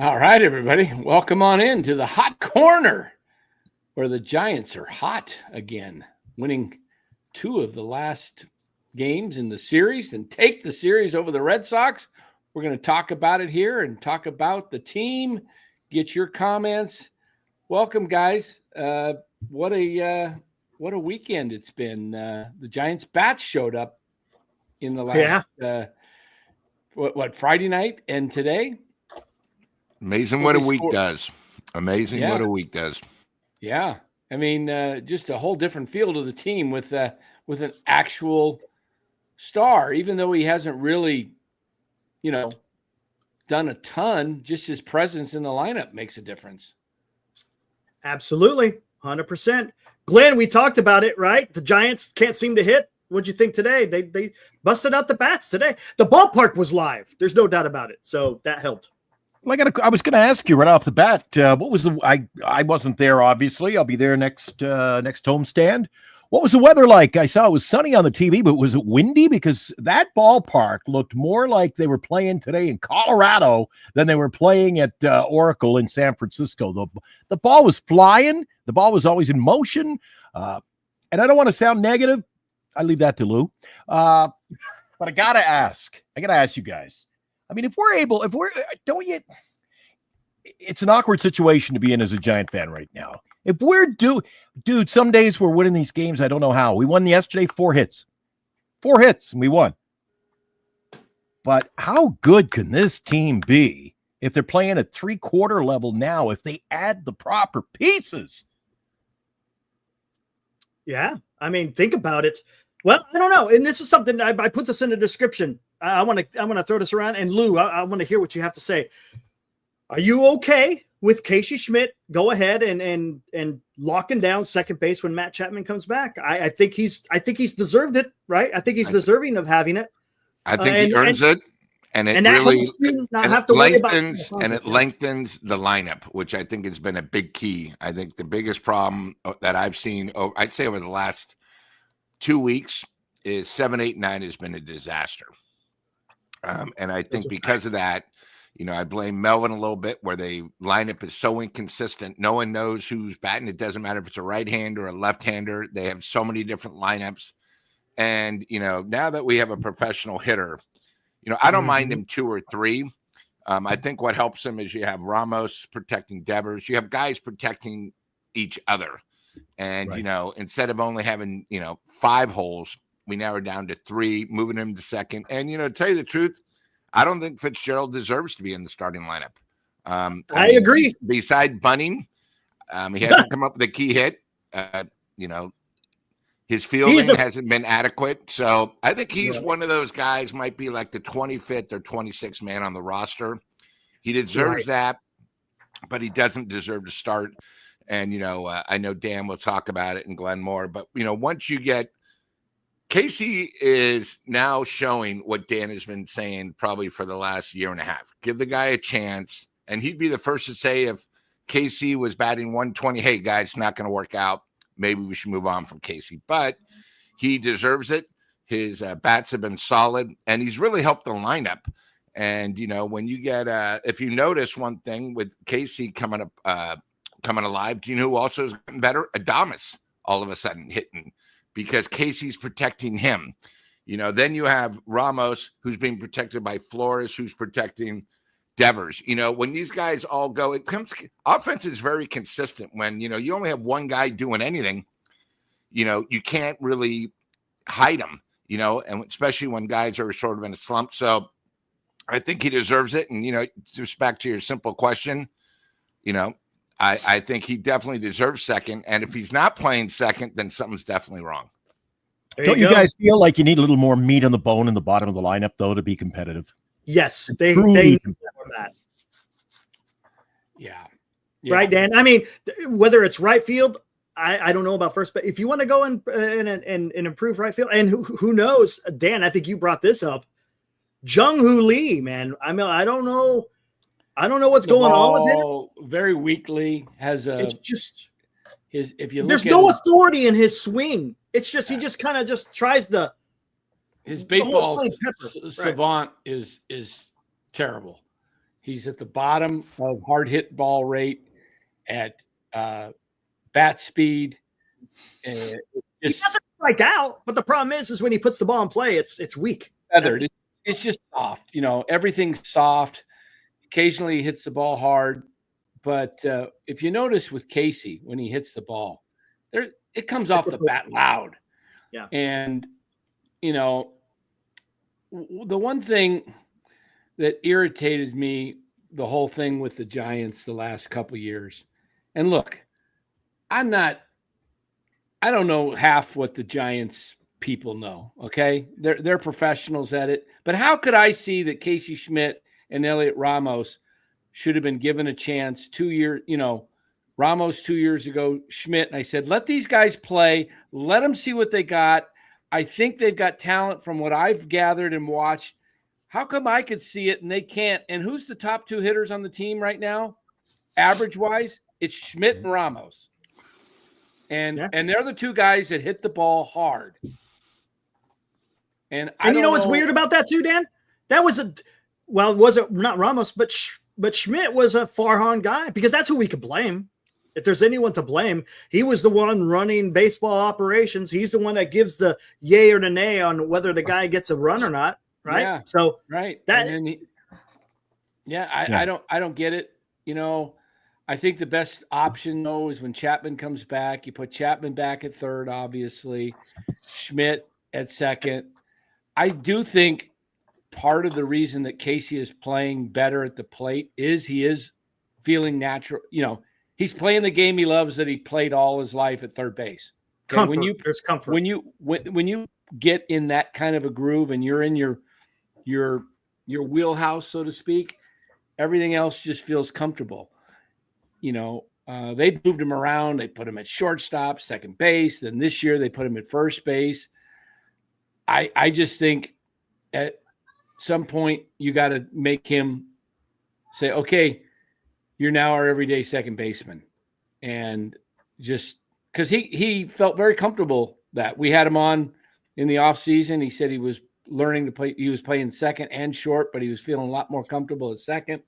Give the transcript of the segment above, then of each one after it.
All right, everybody. Welcome on in to the hot corner where the Giants are hot again, winning 2 of the last games in the series and take the series over the Red Sox. We're going to talk about it here and talk about the team, get your comments. Welcome, guys. What a weekend it's been. The Giants bats showed up in the last Friday night and today. Amazing what a week does. Amazing what a week does. Yeah. I mean, just a whole different feel to the team with an actual star, even though he hasn't really, done a ton. Just his presence in the lineup makes a difference. Absolutely. 100%. Glenn, we talked about it, right? The Giants can't seem to hit. What'd you think today? They busted out the bats today. The ballpark was live. There's no doubt about it. So that helped. Well, I was going to ask you right off the bat, what was I wasn't there, obviously. I'll be there next homestand. What was the weather like? I saw it was sunny on the TV, but was it windy? Because that ballpark looked more like they were playing today in Colorado than they were playing at Oracle in San Francisco. The ball was flying. The ball was always in motion. And I don't want to sound negative. I leave that to Lou. But I got to ask you guys. I mean, it's an awkward situation to be in as a Giant fan right now. If we're dude, some days we're winning these games. I don't know how. We won yesterday, 4 hits, and we won. But how good can this team be if they're playing at 3/4 level now, if they add the proper pieces? Yeah. I mean, think about it. Well, I don't know. And this is something I put this in the description. I want to throw this around. And Lou, I want to hear what you have to say. Are you okay with Casey Schmitt go ahead and locking down second base when Matt Chapman comes back? I think he's deserved it, right? I think he's deserving of having it. I think he earns it. And it really lengthens the lineup, which I think has been a big key. I think the biggest problem that I've seen, I'd say over the last 2 weeks, is 7, 8, 9 has been a disaster. And I think because of that, I blame Melvin a little bit, where the lineup is so inconsistent. No one knows who's batting. It doesn't matter if it's a right-hander or a left-hander. They have so many different lineups. And, now that we have a professional hitter, I don't mind him 2 or 3. I think what helps him is you have Ramos protecting Devers. You have guys protecting each other. And, right. Instead of only having, 5 holes, we now are down to 3, moving him to second. And, to tell you the truth, I don't think Fitzgerald deserves to be in the starting lineup. I agree. Beside bunting, he hasn't come up with a key hit. His fielding hasn't been adequate. So I think he's one of those guys, might be like the 25th or 26th man on the roster. He deserves that, but he doesn't deserve to start. And, I know Dan will talk about it and Glenn more, but, once you get Casey is now showing what Dan has been saying probably for the last year and a half. Give the guy a chance. And he'd be the first to say if Casey was batting 120, hey, guys, it's not going to work out. Maybe we should move on from Casey. But he deserves it. His bats have been solid, and he's really helped the lineup. And, when you get if you notice one thing with Casey coming alive, do you know who also has gotten better? Adames all of a sudden hitting, because Casey's protecting him. Then you have Ramos, who's being protected by Flores, who's protecting Devers. When these guys all go, offense is very consistent. When, you only have one guy doing anything, you can't really hide them, and especially when guys are sort of in a slump. So I think he deserves it. And, just back to your simple question, I think he definitely deserves second. And if he's not playing second, then something's definitely wrong. Don't you guys feel like you need a little more meat on the bone in the bottom of the lineup, though, to be competitive? Yes, they need that. Yeah. Right, Dan? I mean, whether it's right field, I don't know about first, but if you want to go and improve right field, and who knows, Dan, I think you brought this up. Jung Hoo Lee, man. I mean, I don't know what's going on with him. Very weakly it's just if you look, there's no authority in his swing. It's just he just kind of just tries to. His baseball savant is terrible. He's at the bottom of hard hit ball rate, at bat speed. And He doesn't strike out, but the problem is when he puts the ball in play, it's weak. Feathered. It's just soft. Everything's soft. Occasionally he hits the ball hard. But if you notice with Casey, when he hits the ball, it comes off the bat loud. Yeah. And, the one thing that irritated me, the whole thing with the Giants the last couple of years, and look, I don't know half what the Giants people know. Okay. They're professionals at it. But how could I see that Casey Schmitt and Elliot Ramos should have been given a chance 2 years, Ramos 2 years ago, Schmitt. And I said, let these guys play. Let them see what they got. I think they've got talent from what I've gathered and watched. How come I could see it and they can't? And who's the top two hitters on the team right now? Average wise, it's Schmitt and Ramos. And they're the two guys that hit the ball hard. And you know what's weird about that too, Dan? That was was it not Ramos, but Schmitt was a Farhan guy, because that's who we could blame. If there's anyone to blame, he was the one running baseball operations. He's the one that gives the yay or the nay on whether the guy gets a run or not. Right. Yeah. So right. That, I don't get it. I think the best option though is when Chapman comes back, you put Chapman back at third, obviously, Schmitt at second. I do think part of the reason that Casey is playing better at the plate is he is feeling natural. He's playing the game he loves that he played all his life at third base. Okay? Comfort. There's comfort. When you get in that kind of a groove and you're in your wheelhouse, so to speak, everything else just feels comfortable. They moved him around. They put him at shortstop, second base. Then this year they put him at first base. I just think at some point you got to make him say, okay, you're now our everyday second baseman. And just because he felt very comfortable that we had him on in the off season. He said he was learning to play. He was playing second and short, but he was feeling a lot more comfortable at second.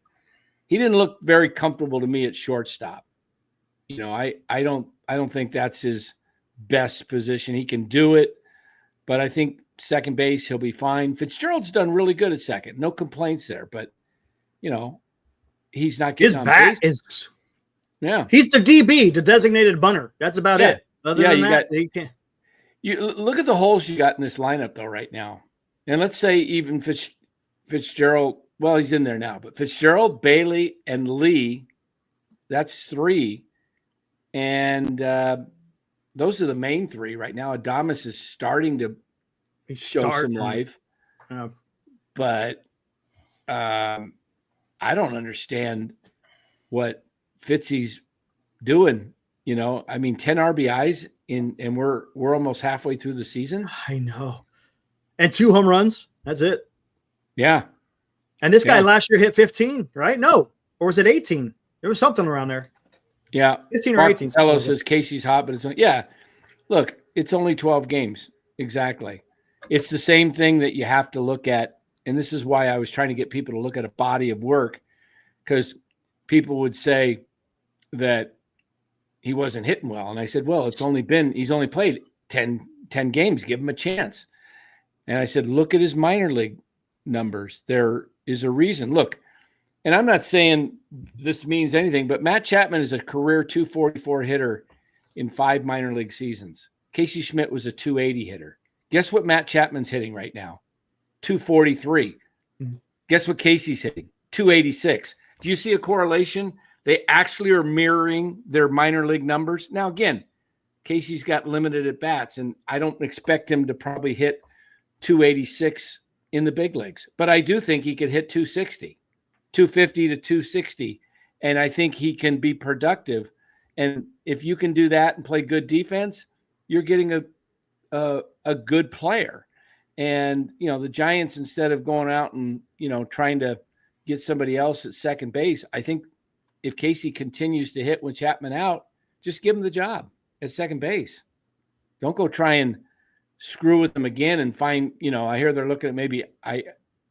He didn't look very comfortable to me at shortstop. I don't think that's his best position. He can do it, but I think second base, he'll be fine. Fitzgerald's done really good at second. No complaints there, but he's not getting his on bat base. He's the DB, the designated bunter. That's about it. Other than that, he can't. You look at the holes you got in this lineup though right now. And let's say even Fitzgerald, well, he's in there now, but Fitzgerald, Bailey, and Lee, that's three. And those are the main three right now. Adames is starting to show some life. But I don't understand what Fitzy's doing. 10 RBIs and we're almost halfway through the season. I know. And 2 home runs. That's it. Yeah. And this guy last year hit 15, right? No. Or was it 18? There was something around there. Yeah. 15 or 18. Hello says Casey's hot, but look, it's only 12 games. Exactly. It's the same thing that you have to look at. And this is why I was trying to get people to look at a body of work, because people would say that he wasn't hitting well. And I said, well, he's only played 10 games. Give him a chance. And I said, look at his minor league numbers. There is a reason. Look, and I'm not saying this means anything, but Matt Chapman is a career 244 hitter in 5 minor league seasons. Casey Schmitt was a 280 hitter. Guess what Matt Chapman's hitting right now? 243. Mm-hmm. Guess what Casey's hitting? 286. Do you see a correlation? They actually are mirroring their minor league numbers. Now, again, Casey's got limited at bats, and I don't expect him to probably hit 286 in the big leagues, but I do think he could hit 260, 250 to 260. And I think he can be productive. And if you can do that and play good defense, you're getting a good player. And, the Giants, instead of going out and, trying to get somebody else at second base, I think if Casey continues to hit with Chapman out, just give him the job at second base. Don't go try and screw with them again and find, I hear they're looking at maybe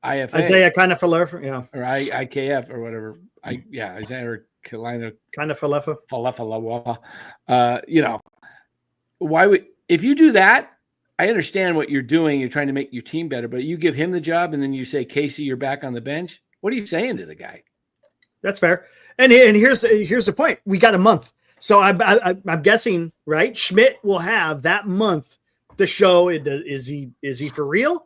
IFA. Isaiah Kiner-Falefa, yeah. Or IKF or whatever. Isaiah or Kiner-Falefa. Why would, if you do that, I understand what you're doing. You're trying to make your team better, but you give him the job and then you say, Casey, you're back on the bench. What are you saying to the guy? That's fair. And here's the point. We got a month. So I'm guessing, right? Schmitt will have that month to show, is he for real?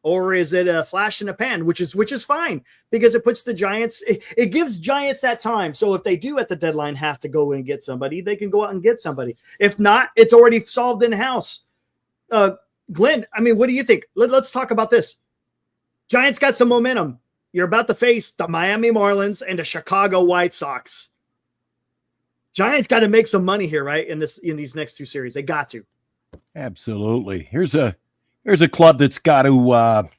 Or is it a flash in the pan, which is fine because it puts the Giants, it gives Giants that time. So if they do at the deadline have to go and get somebody, they can go out and get somebody. If not, it's already solved in-house. Glenn, I mean, what do you think? Let's talk about this. Giants got some momentum. You're about to face the Miami Marlins and the Chicago White Sox. Giants got to make some money here, right? In these next two series. They got to. Absolutely. Here's a club that's got to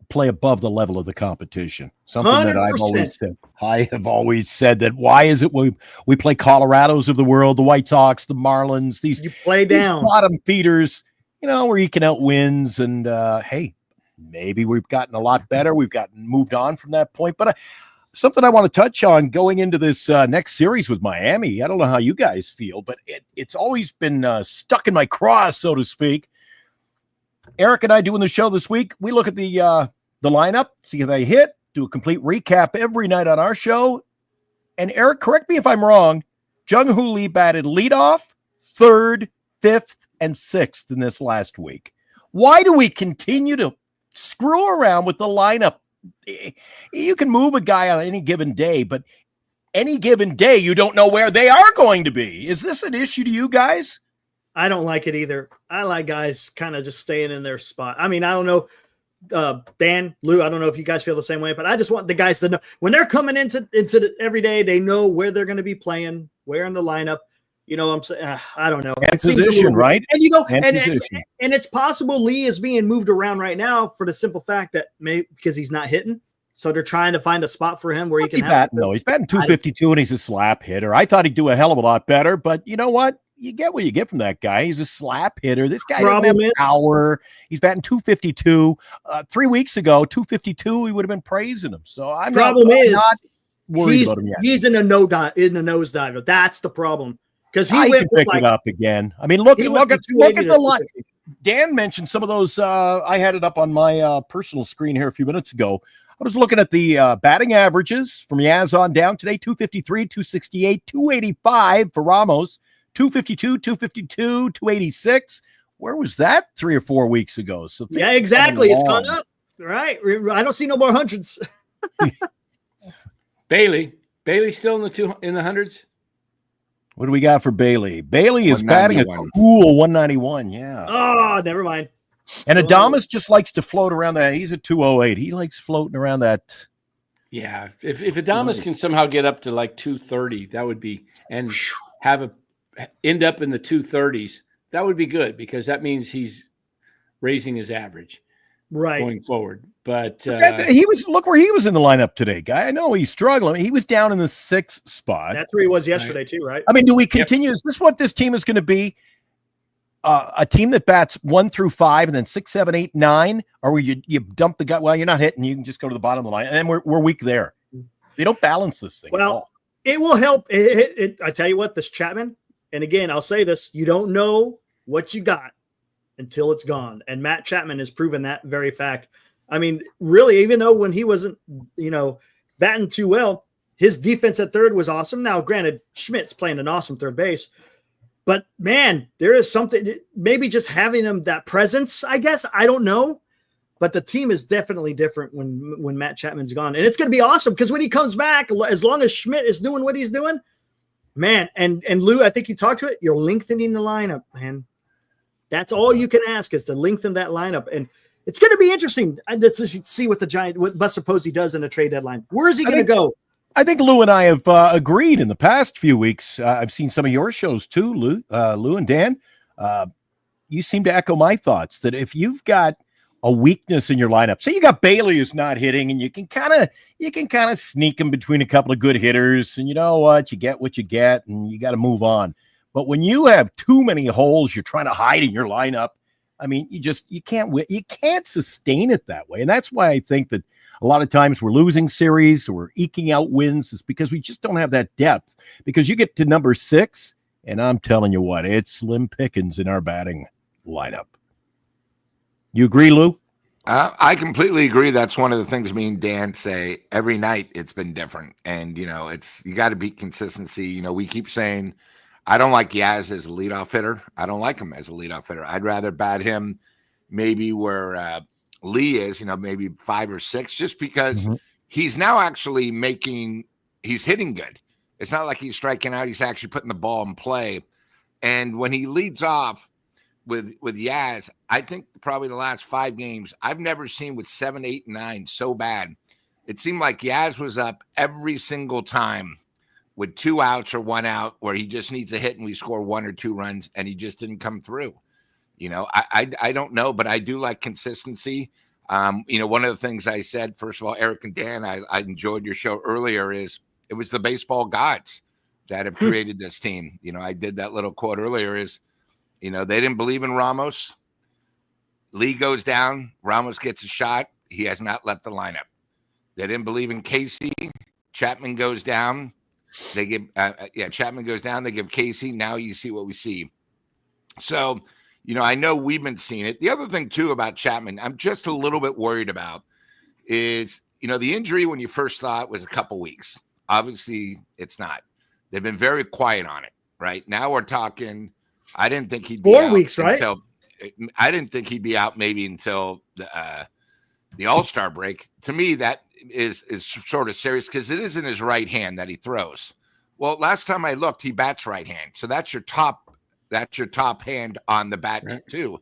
play above the level of the competition. Something 100%. That I've always said. I have always said that. Why is it we play Colorados of the world, the White Sox, the Marlins, these bottom feeders, we're eking out wins, and hey, maybe we've gotten a lot better. We've moved on from that point, but something I want to touch on going into this next series with Miami. I don't know how you guys feel, but it's always been stuck in my craw, so to speak. Eric and I doing the show this week. We look at the lineup, see if they hit, do a complete recap every night on our show. And Eric, correct me if I'm wrong, Jung Hoo Lee batted leadoff, third, fifth, and sixth in this last week. Why do we continue to screw around with the lineup? You can move a guy on any given day, but any given day, you don't know where they are going to be. Is this an issue to you guys? I don't like it either. I like guys kind of just staying in their spot. I mean, I don't know, Dan, Lou, I don't know if you guys feel the same way, but I just want the guys to know when they're coming into the every day, they know where they're going to be playing, where in the lineup. I'm saying, I don't know. And position, right? And it's possible Lee is being moved around right now for the simple fact that because he's not hitting. So they're trying to find a spot for him where he can have. No, he's batting 252 and he's a slap hitter. I thought he'd do a hell of a lot better, but you know what? You get what you get from that guy. He's a slap hitter. This guy doesn't have power. He's batting 252. 3 weeks ago, 252, we would have been praising him. So I'm not worried about him yet. He's in a nosedive. That's the problem. Because he can pick it up again. I mean, look at the line. Dan mentioned some of those. I had it up on my personal screen here a few minutes ago. I was looking at the batting averages from Yaz on down today: 253, 268, 285 for Ramos, 252, 252, 286. Where was that 3 or 4 weeks ago? So yeah, exactly. It's gone up. Right. I don't see no more hundreds. Bailey still in the hundreds. What do we got for Bailey? Bailey is batting a cool 191. Yeah. Oh, never mind. And Adames just likes to float around that. He's at 208. He likes floating around that. Yeah. If Adames can somehow get up to like 230, that would be, and end up in the 230s, that would be good because that means he's raising his average going forward. But look where he was in the lineup today, guy. I know he's struggling. He was down in the 6th spot. That's where he was yesterday too, right? I mean, do we continue? Yep. Is this what this team is going to be? A team that bats 1 through 5 and then 6, 7, 8, 9, or where you dump the guy? Well, you're not hitting. You can just go to the bottom of the line, and then we're weak there. They don't balance this thing. Well, it will help. I tell you what, this Chapman, and again, I'll say this: you don't know what you got until it's gone, and Matt Chapman has proven that very fact. I mean, really, even though when he wasn't, batting too well, his defense at third was awesome. Now, granted, Schmidt's playing an awesome third base. But, man, there is something – maybe just having him that presence, I guess. I don't know. But the team is definitely different when Matt Chapman's gone. And it's going to be awesome because when he comes back, as long as Schmitt is doing what he's doing, man, and Lou, I think you talked to it, you're lengthening the lineup, man. That's all you can ask is to lengthen that lineup. And it's going to be interesting to see what what Buster Posey does in the trade deadline. Where is he going to go? I think Lou and I have agreed in the past few weeks. I've seen some of your shows too, Lou and Dan. You seem to echo my thoughts that if you've got a weakness in your lineup, say you got Bailey who's not hitting, and you can kind of sneak him between a couple of good hitters, and you know what you get, and you got to move on. But when you have too many holes you're trying to hide in your lineup, I mean, you can't win. You can't sustain it that way. And that's why I think that a lot of times we're losing series or we're eking out wins is because we just don't have that depth. Because you get to number 6, and I'm telling you what, it's slim pickings in our batting lineup. You agree, Lou? I completely agree. That's one of the things me and Dan say every night. It's been different. And, you got to beat consistency. We keep saying, I don't like Yaz as a leadoff hitter. I don't like him as a leadoff hitter. I'd rather bat him maybe where Lee is, maybe 5 or 6, just because he's now actually he's hitting good. It's not like he's striking out. He's actually putting the ball in play. And when he leads off with Yaz, I think probably the last 5 games, I've never seen with 7, 8, 9 so bad. It seemed like Yaz was up every single time with 2 outs or 1 out where he just needs a hit and we score 1 or 2 runs, and he just didn't come through. I don't know, but I do like consistency. One of the things I said, first of all, Eric and Dan, I enjoyed your show earlier, is it was the baseball gods that have created this team. I did that little quote earlier is, they didn't believe in Ramos. Lee goes down. Ramos gets a shot. He has not left the lineup. They didn't believe in Casey. Chapman goes down. They give Chapman goes down. They give Casey. Now you see what we see. So, I know we've been seeing it. The other thing too about Chapman, I'm just a little bit worried about is, the injury when you first thought was a couple weeks. Obviously, it's not. They've been very quiet on it. Right now, we're talking. I didn't think he'd be 4 weeks, right? I didn't think he'd be out maybe until the All-Star break. To me, that is sort of serious because it is in his right hand that he throws. Well, last time I looked, he bats right hand, so that's your top hand on the bat too.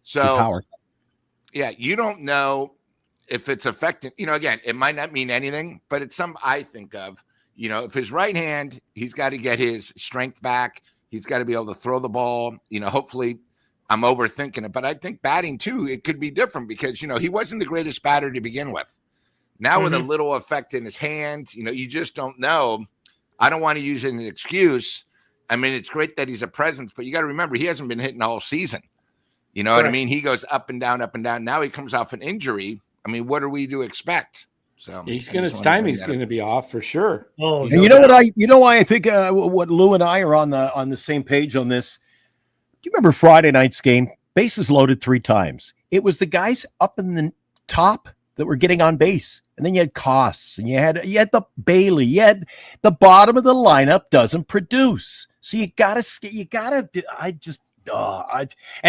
So, yeah, you don't know if it's affecting. Again, it might not mean anything, but it's something I think of. If his right hand, he's got to get his strength back. He's got to be able to throw the ball. Hopefully I'm overthinking it, but I think batting too, it could be different because, he wasn't the greatest batter to begin with. Now with a little effect in his hand, you just don't know. I don't want to use it as an excuse. I mean, it's great that he's a presence, but you got to remember he hasn't been hitting all season. You know what I mean? He goes up and down, up and down. Now he comes off an injury. I mean, what are we to expect? So he's going to be off for sure. Oh, and you know why I think what Lou and I are on the same page on this. Do you remember Friday night's game? Bases loaded 3 times. It was the guys up in the top that were getting on base, and then you had Costs, and you had the Bailey, you had the bottom of the lineup doesn't produce. So and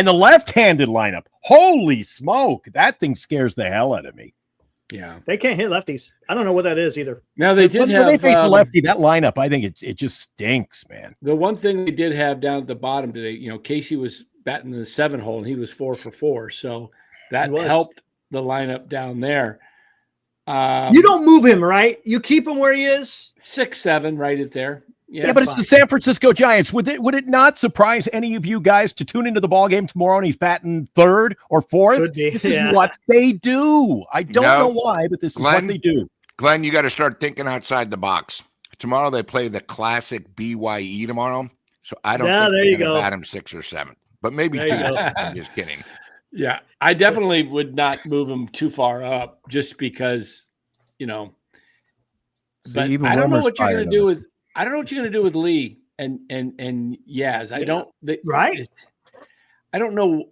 the left-handed lineup. Holy smoke, that thing scares the hell out of me. Yeah, they can't hit lefties. I don't know what that is either. Now they did when they face the lefty, that lineup, I think it just stinks, man. The one thing they did have down at the bottom today, Casey was batting the 7 hole and he was 4 for 4, so that helped the lineup down there. You don't move him, right? You keep him where he is. 6-7, right at there. Yeah, but it's the San Francisco Giants. Would it not surprise any of you guys to tune into the ball game tomorrow and he's batting 3rd or 4th? This is what they do. I don't know why, but this is what they do. Glenn, you got to start thinking outside the box. Tomorrow they play the classic BYE tomorrow, so I don't think they're going to bat him 6 or 7, but maybe 2. I'm just kidding. Yeah, I definitely would not move him too far up just because, but I don't know what you're going to do with. I don't know what you're going to do with Lee and Yaz. I don't know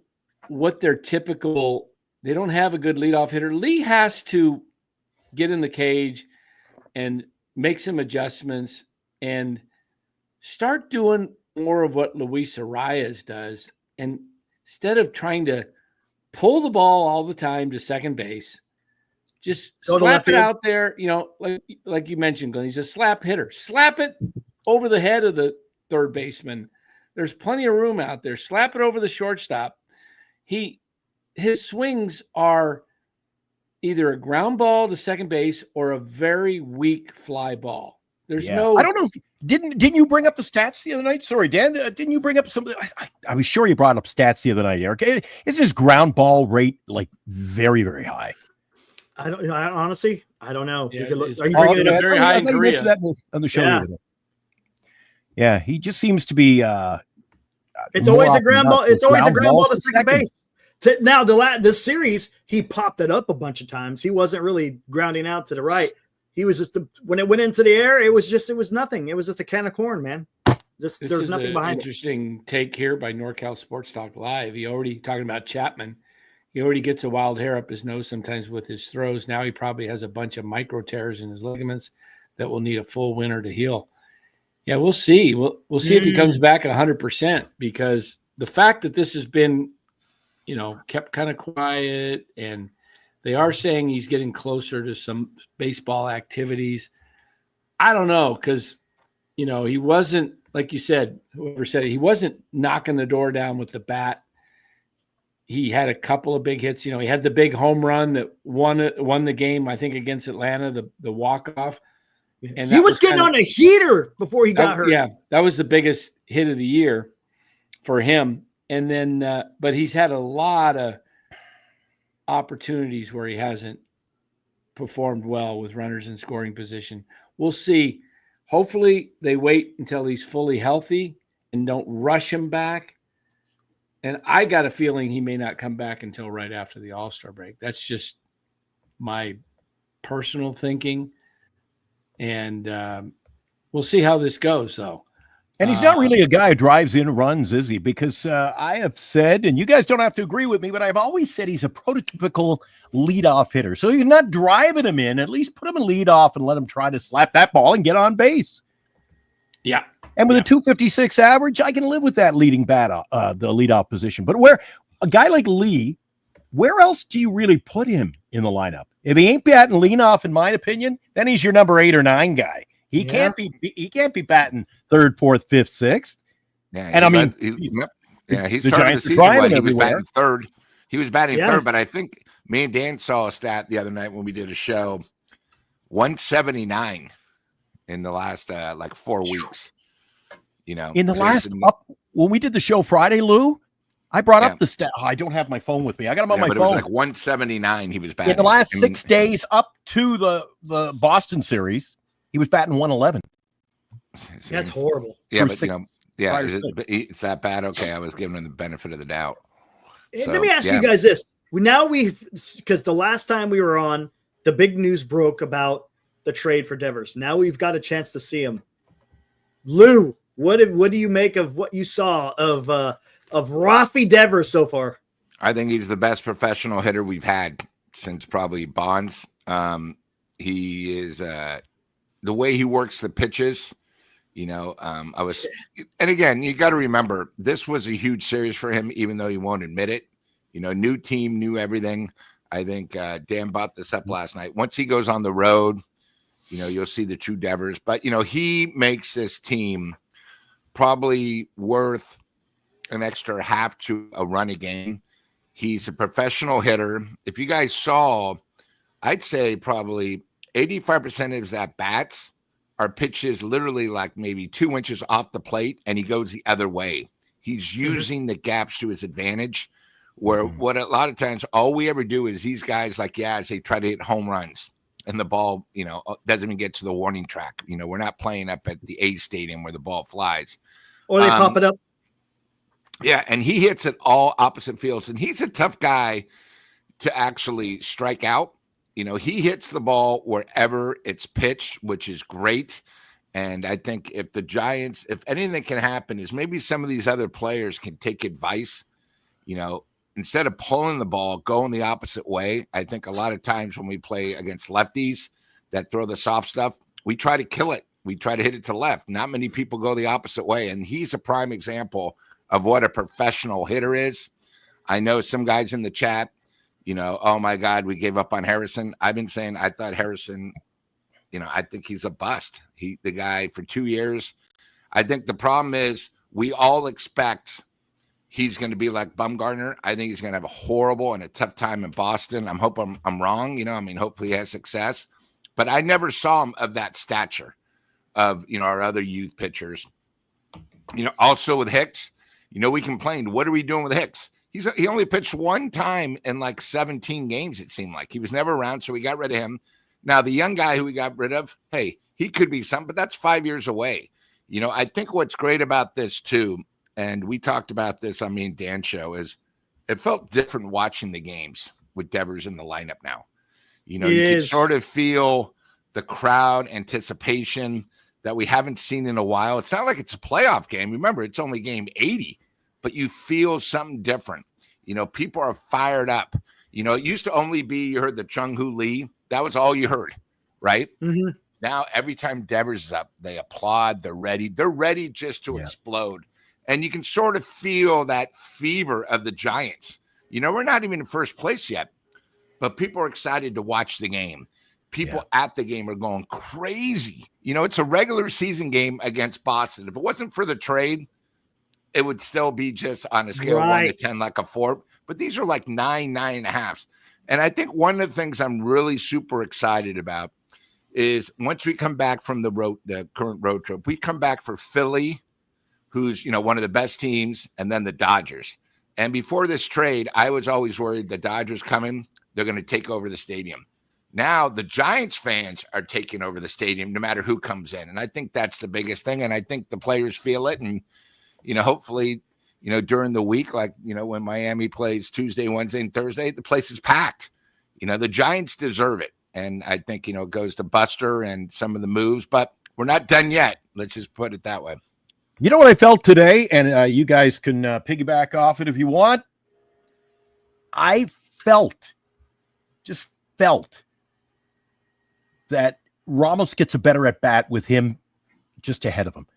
what their typical. They don't have a good leadoff hitter. Lee has to get in the cage and make some adjustments and start doing more of what Luis Arias does. And instead of trying to pull the ball all the time to second base, just slap it out there, like you mentioned, Glenn. He's a slap hitter. Slap it over the head of the third baseman. There's plenty of room out there. Slap it over the shortstop. His swings are either a ground ball to second base or a very weak fly ball. There's no. I don't know. If, didn't you bring up the stats the other night? Sorry, Dan. Didn't you bring up some? I was sure you brought up stats the other night, Eric. Isn't his ground ball rate like very, very high? Honestly, I don't know. Yeah, are you bringing it up very high in Korea? That on the show. Yeah, he just seems to be. It's always a ground ball. It's always a ground ball to second base. Now, this series, he popped it up a bunch of times. He wasn't really grounding out to the right. He was just when it went into the air, it was nothing. It was just a can of corn, man. There's nothing behind it. Interesting take here by NorCal Sports Talk Live. He already talking about Chapman. He already gets a wild hair up his nose sometimes with his throws. Now he probably has a bunch of micro tears in his ligaments that will need a full winter to heal. Yeah, we'll see. We'll see if he comes back at 100%, because the fact that this has been, kept kind of quiet, and they are saying he's getting closer to some baseball activities. I don't know, because, he wasn't, like you said, whoever said it, he wasn't knocking the door down with the bat. He had a couple of big hits. He had the big home run that won the game, I think, against Atlanta, the walk-off. And he was getting on a heater before he got hurt. Yeah, that was the biggest hit of the year for him. And then, but he's had a lot of opportunities where he hasn't performed well with runners in scoring position. We'll see. Hopefully they wait until he's fully healthy and don't rush him back. And I got a feeling he may not come back until right after the All-Star break. That's just my personal thinking. And we'll see how this goes, though. And he's not really a guy who drives in runs, is he? Because I have said, and you guys don't have to agree with me, but I've always said he's a prototypical leadoff hitter. So you're not driving him in. At least put him in leadoff and let him try to slap that ball and get on base. Yeah. And with a 256 average, I can live with that leading bat, the leadoff position. But where a guy like Lee, where else do you really put him in the lineup? If he ain't batting leadoff, in my opinion, then he's your number 8 or 9 guy. He can't be batting 3rd, 4th, 5th, 6th. Yeah, and I mean, he started the season when he was batting 3rd. He was batting 3rd, but I think me and Dan saw a stat the other night when we did a show, 179 in the last 4 weeks. In the last when we did the show Friday, Lou, I brought up the stat. I don't have my phone with me. I got him on my phone. It was like 179 he was batting. In the last 6 days up to the Boston series, he was batting 111. That's horrible. Yeah, but it's that bad. Okay, I was giving him the benefit of the doubt. So, let me ask you guys this. Because the last time we were on, the big news broke about the trade for Devers. Now we've got a chance to see him. Lou, what do you make of what you saw of Rafi Devers so far? I think he's the best professional hitter we've had since probably Bonds. He is the way he works the pitches. And again, you got to remember, this was a huge series for him, even though he won't admit it. New team, new everything. I think Dan brought this up last night. Once he goes on the road, you'll see the true Devers. But, he makes this team probably worth an extra half to a run a game. He's a professional hitter. If you guys saw, I'd say probably 85% of his at-bats are pitches literally like maybe 2 inches off the plate, and he goes the other way. He's using the gaps to his advantage, where what a lot of times all we ever do is these guys they try to hit home runs, and the ball, doesn't even get to the warning track. We're not playing up at the A Stadium where the ball flies. Or they pop it up. Yeah, and he hits at all opposite fields, and he's a tough guy to actually strike out. He hits the ball wherever it's pitched, which is great. And I think if the Giants, if anything can happen, is maybe some of these other players can take advice, instead of pulling the ball, going the opposite way. I think a lot of times when we play against lefties that throw the soft stuff, we try to kill it. We try to hit it to left. Not many people go the opposite way. And he's a prime example of what a professional hitter is. I know some guys in the chat, oh my God, we gave up on Harrison. I've been saying, I thought Harrison, I think he's a bust. The guy for 2 years. I think the problem is we all expect he's going to be like Bumgarner. I think he's going to have a horrible and a tough time in Boston. I'm hoping I'm wrong. Hopefully he has success, but I never saw him of that stature of, our other youth pitchers. Also with Hicks, we complained, what are we doing with Hicks? He only pitched one time in 17 games, it seemed like. He was never around, so we got rid of him. Now, the young guy who we got rid of, hey, he could be something, but that's 5 years away. I think what's great about this, too, and we talked about this on me and Dan's show, is it felt different watching the games with Devers in the lineup now. You It can is. sort of feel the crowd anticipation that we haven't seen in a while. It's not like it's a playoff game. Remember, it's only game 80, but you feel something different. People are fired up. It used to only be you heard the Jung Hoo Lee. That was all you heard, right? Mm-hmm. Now, every time Devers is up, they applaud. They're ready. They're ready just to explode. And you can sort of feel that fever of the Giants. We're not even in first place yet, but people are excited to watch the game. People at the game are going crazy. It's a regular season game against Boston. If it wasn't for the trade, it would still be just on a scale of 1 to 10, like a 4. But these are like 9, 9.5. And I think one of the things I'm really super excited about is once we come back from the current road trip, we come back for Philly, who's, one of the best teams, and then the Dodgers. And before this trade, I was always worried the Dodgers coming, they're going to take over the stadium. Now the Giants fans are taking over the stadium no matter who comes in. And I think that's the biggest thing. And I think the players feel it. And, hopefully, during the week, like, when Miami plays Tuesday, Wednesday, and Thursday, the place is packed. The Giants deserve it. And I think, it goes to Buster and some of the moves, but we're not done yet. Let's just put it that way. You know what I felt today? And you guys can piggyback off it if you want. I just felt that Ramos gets a better at bat with him just ahead of him.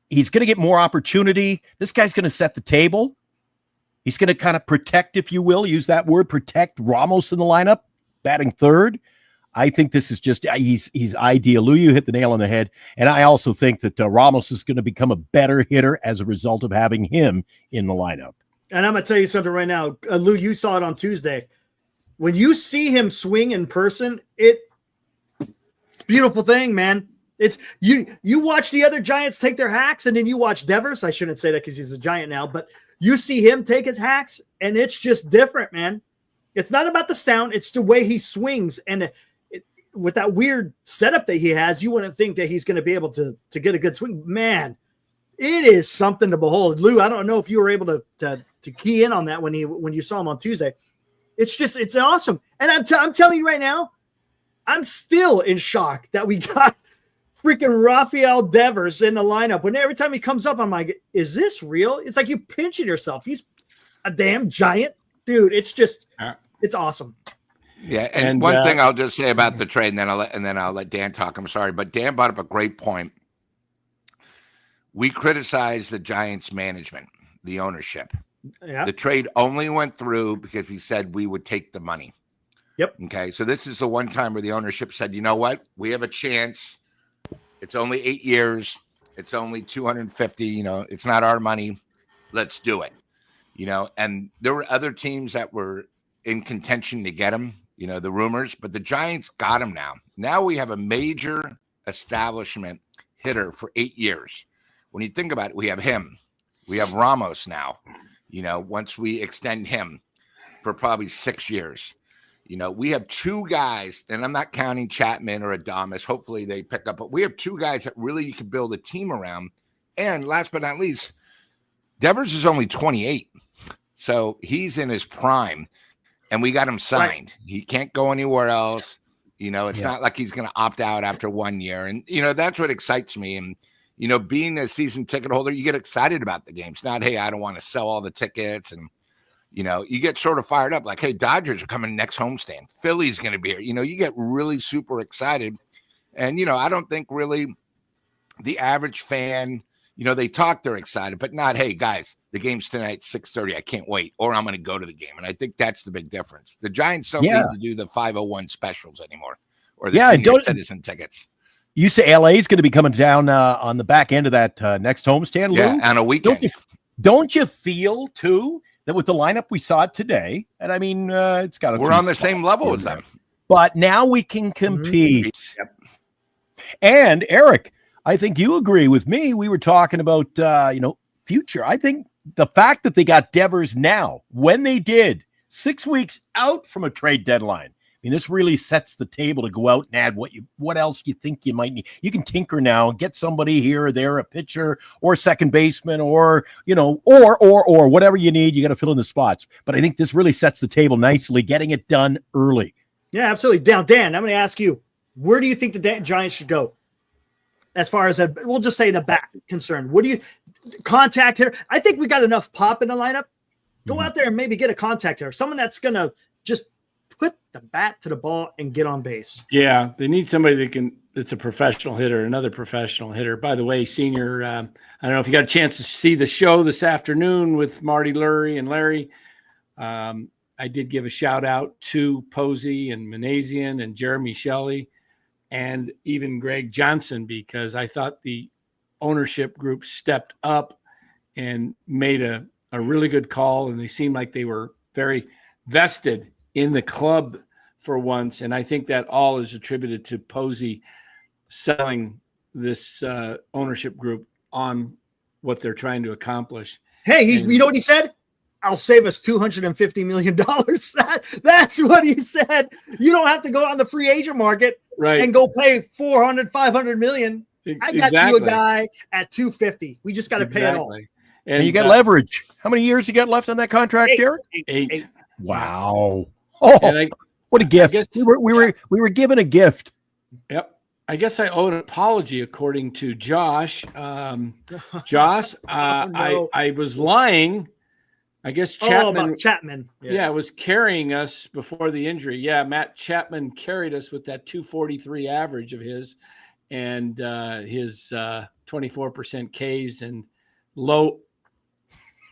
He's going to get more opportunity. This guy's going to set the table. He's going to kind of protect, if you will, use that word, protect Ramos in the lineup, batting third. I think this is just, he's ideal. Lou, you hit the nail on the head. And I also think that Ramos is going to become a better hitter as a result of having him in the lineup. And I'm going to tell you something right now. Lou, you saw it on Tuesday. When you see him swing in person, it's a beautiful thing, man. It's you watch the other Giants take their hacks, and then you watch Devers. I shouldn't say that because he's a Giant now, but you see him take his hacks, and it's just different, man. It's not about the sound. It's the way he swings. And with that weird setup that he has, you wouldn't think that he's going to be able to get a good swing. Man, it is something to behold. Lou, I don't know if you were able to key in on that when you saw him on Tuesday. It's awesome. And I'm telling you right now, I'm still in shock that we got freaking Rafael Devers in the lineup. When every time he comes up, I'm like, is this real? It's like you pinching yourself. He's a damn giant. Dude, it's awesome. Yeah, and one thing I'll just say about the trade, and then I'll let Dan talk. I'm sorry, but Dan brought up a great point. We criticize the Giants management, the ownership. Yeah. The trade only went through because we said we would take the money. Yep. Okay, so this is the one time where the ownership said, you know what? We have a chance. It's only 8 years. It's only 250. It's not our money. Let's do it. And there were other teams that were in contention to get him, the rumors, but the Giants got him now. Now we have a major establishment hitter for 8 years. When you think about it, we have him. We have Ramos now, once we extend him for probably 6 years. We have two guys, and I'm not counting Chapman or Adames. Hopefully they pick up, but we have two guys that really you can build a team around. And last but not least, Devers is only 28. So he's in his prime, and we got him signed. Right. He can't go anywhere else. It's not like he's going to opt out after 1 year. And, that's what excites me. And, being a season ticket holder, you get excited about the game. It's not, hey, I don't want to sell all the tickets. And, you get sort of fired up like, hey, Dodgers are coming next homestand. Philly's going to be here. You get really super excited. And, I don't think really the average fan, they talk, they're excited, but not, hey, guys, the game's tonight, 6:30. I can't wait, or I'm going to go to the game. And I think that's the big difference. The Giants don't need to do the 501 specials anymore or the senior citizen tickets. You say LA is going to be coming down on the back end of that next homestand, Lou? Yeah, on a weekend. Don't you feel, too, that with the lineup we saw today, and I mean, it's got we're on the same level as them. But now we can compete. Mm-hmm. Yep. And, Eric, I think you agree with me. We were talking about, future. I think the fact that they got Devers now, when they did, 6 weeks out from a trade deadline, mean, this really sets the table to go out and add what else you think you might need. You can tinker now, get somebody here or there, a pitcher or second baseman, or or whatever you need. You got to fill in the spots. But I think this really sets the table nicely, getting it done early. Yeah, absolutely. Now, Dan, I'm going to ask you, where do you think the Giants should go? As far as we'll just say the bat concerned, what do you contact hitter? I think we got enough pop in the lineup. Go out there and maybe get a contact hitter, someone that's going to just put the bat to the ball and get on base. Yeah, they need somebody that's a professional hitter, another professional hitter. By the way, Senior, I don't know if you got a chance to see the show this afternoon with Marty Lurie and Larry. I did give a shout out to Posey and Manazian and Jeremy Shelley and even Greg Johnson, because I thought the ownership group stepped up and made a really good call, and they seemed like they were very vested in the club for once. And I think that all is attributed to Posey selling this ownership group on what they're trying to accomplish. Hey, you know what he said? I'll save us $250 million. That's what he said. You don't have to go on the free agent market and go pay $400-500 million. I got you a guy at $250. We just got to pay it all. And you got leverage. How many years you got left on that contract, Derek? 8. Wow. Oh, what a gift. We were given a gift. Yep. I guess I owe an apology according to Josh. Josh, I was lying. I guess Chapman. Yeah, was carrying us before the injury. Yeah, Matt Chapman carried us with that 243 average of his and his 24% Ks and low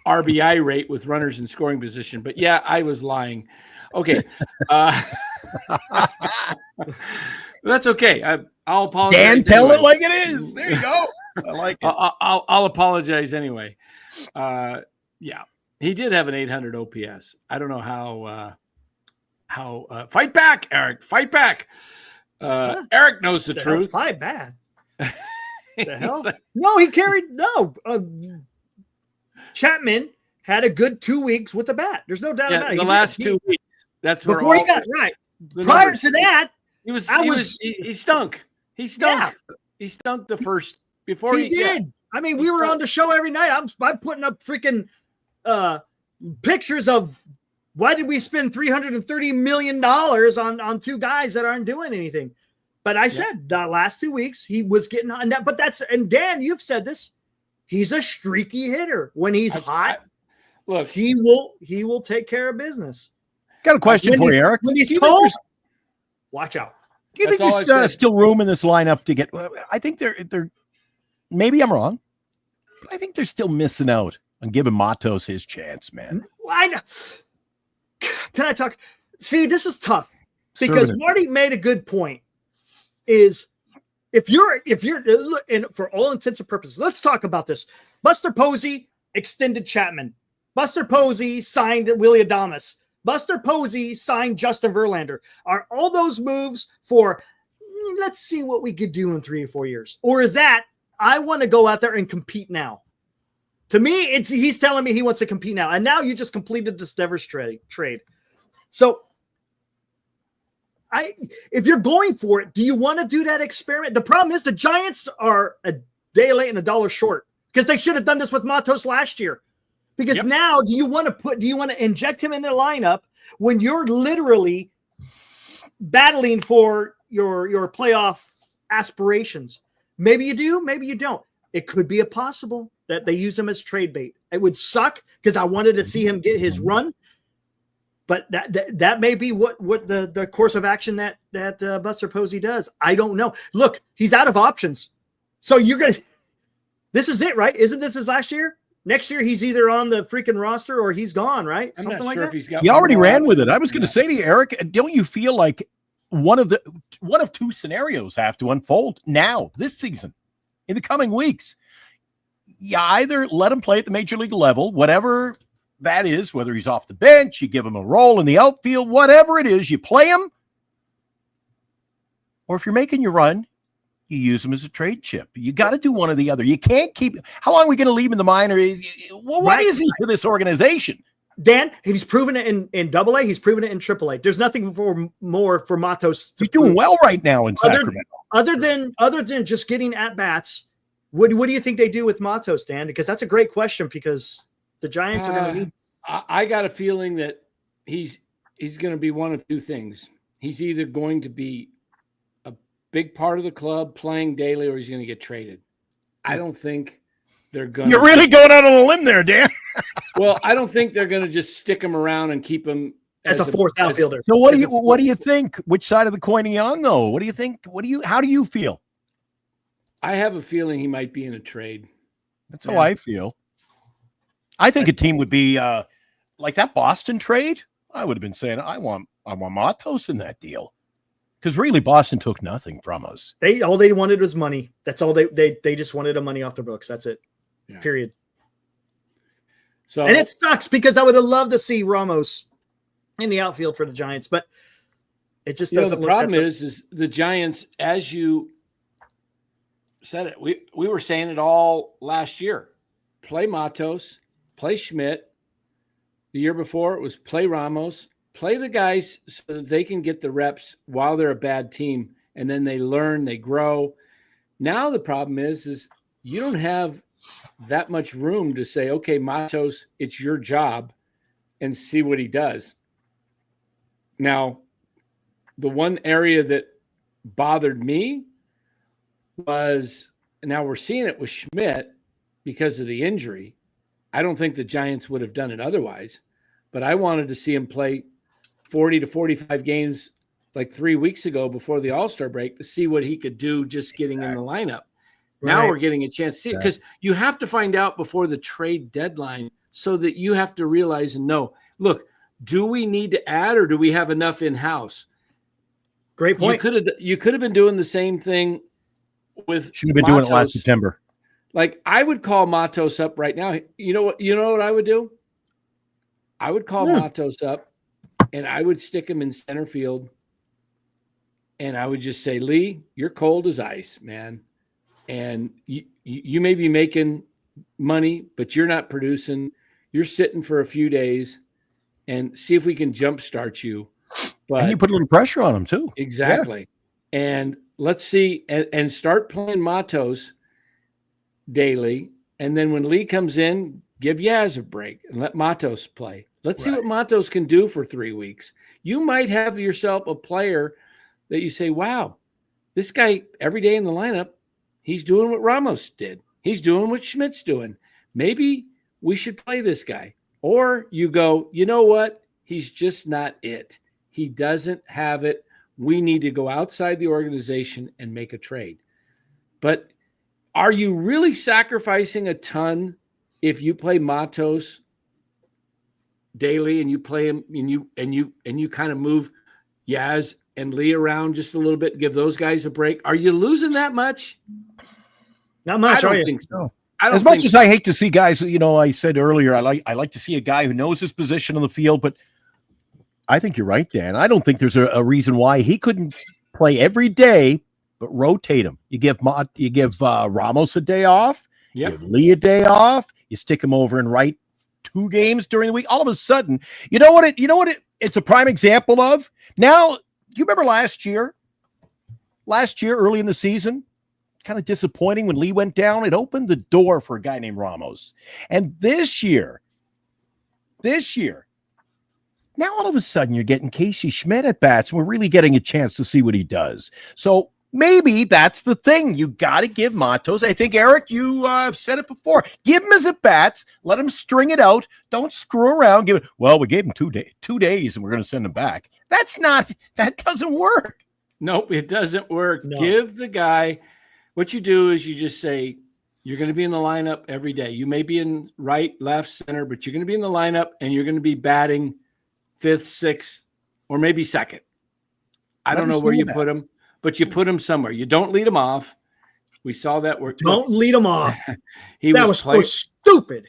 RBI rate with runners in scoring position. But yeah, I was lying. Okay. That's okay. I'll apologize. Dan, tell it like it is. There you go. I like it. I'll apologize anyway. Yeah. He did have an 800 OPS. I don't know how fight back, Eric. Fight back. Eric knows the truth. Fight back. The hell? No, he carried Chapman had a good 2 weeks with the bat. There's no doubt about it. The last 2 weeks. That's where before he got right. Prior to that, he stunk. He stunk. Yeah. He stunk the first before he did. Yeah. I mean, we were on the show every night. I'm putting up freaking pictures of why did we spend $330 million on two guys that aren't doing anything. But I said the last 2 weeks he was getting on that. But and Dan, you've said this. He's a streaky hitter. When he's hot, look, he will take care of business. Got a question for you, Eric. When he's told, watch out. Do you think there's still room in this lineup to get? I think they're. Maybe I'm wrong, but I think they're still missing out on giving Matos his chance, man. Can I talk? See, this is tough because Marty made a good point. Is if you're and for all intents and purposes, let's talk about this. Buster Posey extended Chapman. Buster Posey signed Willie Adames. Buster Posey signed Justin Verlander. Are all those moves for let's see what we could do in 3 or 4 years? Or is that I want to go out there and compete now? To me, he's telling me he wants to compete now. And now you just completed this Devers trade. So if you're going for it, do you want to do that experiment? The problem is the Giants are a day late and a dollar short because they should have done this with Matos last year. Because now do you want to inject him in the lineup when you're literally battling for your playoff aspirations? Maybe you do, maybe you don't. It could be a possible that they use him as trade bait. It would suck because I wanted to see him get his run. But that may be what the course of action that Buster Posey does. I don't know. Look, he's out of options. So this is it, right? Isn't this his last year? Next year, he's either on the freaking roster or he's gone, right? I'm not sure if he's got. He already ran with it. I was going to say to you, Eric, don't you feel like one of two scenarios have to unfold now, this season, in the coming weeks? You either let him play at the major league level, whatever that is, whether he's off the bench, you give him a role in the outfield, whatever it is, you play him. Or if you're making your run, you use him as a trade chip. You got to do one or the other. You can't keep. How long are we going to leave him in the minor? What is he to this organization? Dan, he's proven it in AA. He's proven it in AAA. There's nothing more for Matos. He's doing well right now in Sacramento. Other than just getting at bats, what do you think they do with Matos, Dan? Because that's a great question. Because the Giants are going to need. I got a feeling that he's going to be one of two things. He's either going to be a big part of the club playing daily, or he's going to get traded. I don't think they're going. You're really going out on a limb there, Dan. Well, I don't think they're going to just stick him around and keep him as a fourth outfielder. So what do you think? Which side of the coin are you on, though? What do you think? How do you feel? I have a feeling he might be in a trade. That's how I feel. I think a team would be like that Boston trade. I would have been saying I want Matos in that deal, because really Boston took nothing from us. All they wanted was money. That's all they just wanted the money off their books. That's it. Yeah. Period. So, and it sucks because I would have loved to see Ramos in the outfield for the Giants, but it just doesn't. The problem is the Giants, as you said it, we were saying it all last year. Play Matos, play Schmitt. The year before it was play Ramos, play the guys so that they can get the reps while they're a bad team, and then they learn, they grow. Now the problem is you don't have that much room to say, okay, Matos, it's your job, and see what he does. Now, the one area that bothered me was, now we're seeing it with Schmitt because of the injury. I don't think the Giants would have done it otherwise, but I wanted to see him play 40 to 45 games like 3 weeks ago before the All-Star break to see what he could do just getting in the lineup. Right. Now we're getting a chance to see it, because you have to find out before the trade deadline so that you have to realize and know, look, do we need to add or do we have enough in-house? Great point. You could have been doing the same thing with should have been doing it last September. Like, I would call Matos up right now. You know what I would do? I would call Matos up and I would stick him in center field. And I would just say, Lee, you're cold as ice, man. And you may be making money, but you're not producing. You're sitting for a few days, and see if we can jumpstart you. But and you put a little pressure on him too. Exactly. Yeah. And let's see, and start playing Matos daily. And then when Lee comes in, give Yaz a break and let Matos play. Let's see what Matos can do for 3 weeks. You might have yourself a player that you say, wow, this guy every day in the lineup, he's doing what Ramos did. He's doing what Schmidt's doing. Maybe we should play this guy. Or you go, you know what? He's just not it. He doesn't have it. We need to go outside the organization and make a trade. But are you really sacrificing a ton if you play Matos daily and you play him and you kind of move Yaz and Lee around just a little bit, give those guys a break? Are you losing that much? Not much. I don't think so. As much as I hate to see guys, I said earlier, I like to see a guy who knows his position on the field, but I think you're right, Dan. I don't think there's a reason why he couldn't play every day, but rotate him. You give Ramos a day off, you give Lee a day off, you stick him over and write 2 games during the week. All of a sudden, it's a prime example of. Now, you remember last year, early in the season, kind of disappointing when Lee went down. It opened the door for a guy named Ramos. And this year, now all of a sudden you're getting Casey Schmitt at bats, and we're really getting a chance to see what he does. So maybe that's the thing. You got to give Matos. I think, Eric, you have said it before. Give him his at bats. Let him string it out. Don't screw around. We gave him 2 days and we're going to send him back. That doesn't work. Nope, it doesn't work. No. Give the guy. What you do is you just say, you're going to be in the lineup every day. You may be in right, left, center, but you're going to be in the lineup and you're going to be batting 5th, 6th, or maybe 2nd. I don't know where you put him, but you put him somewhere. You don't lead him off. We saw that work. Don't lead him off. That was so stupid.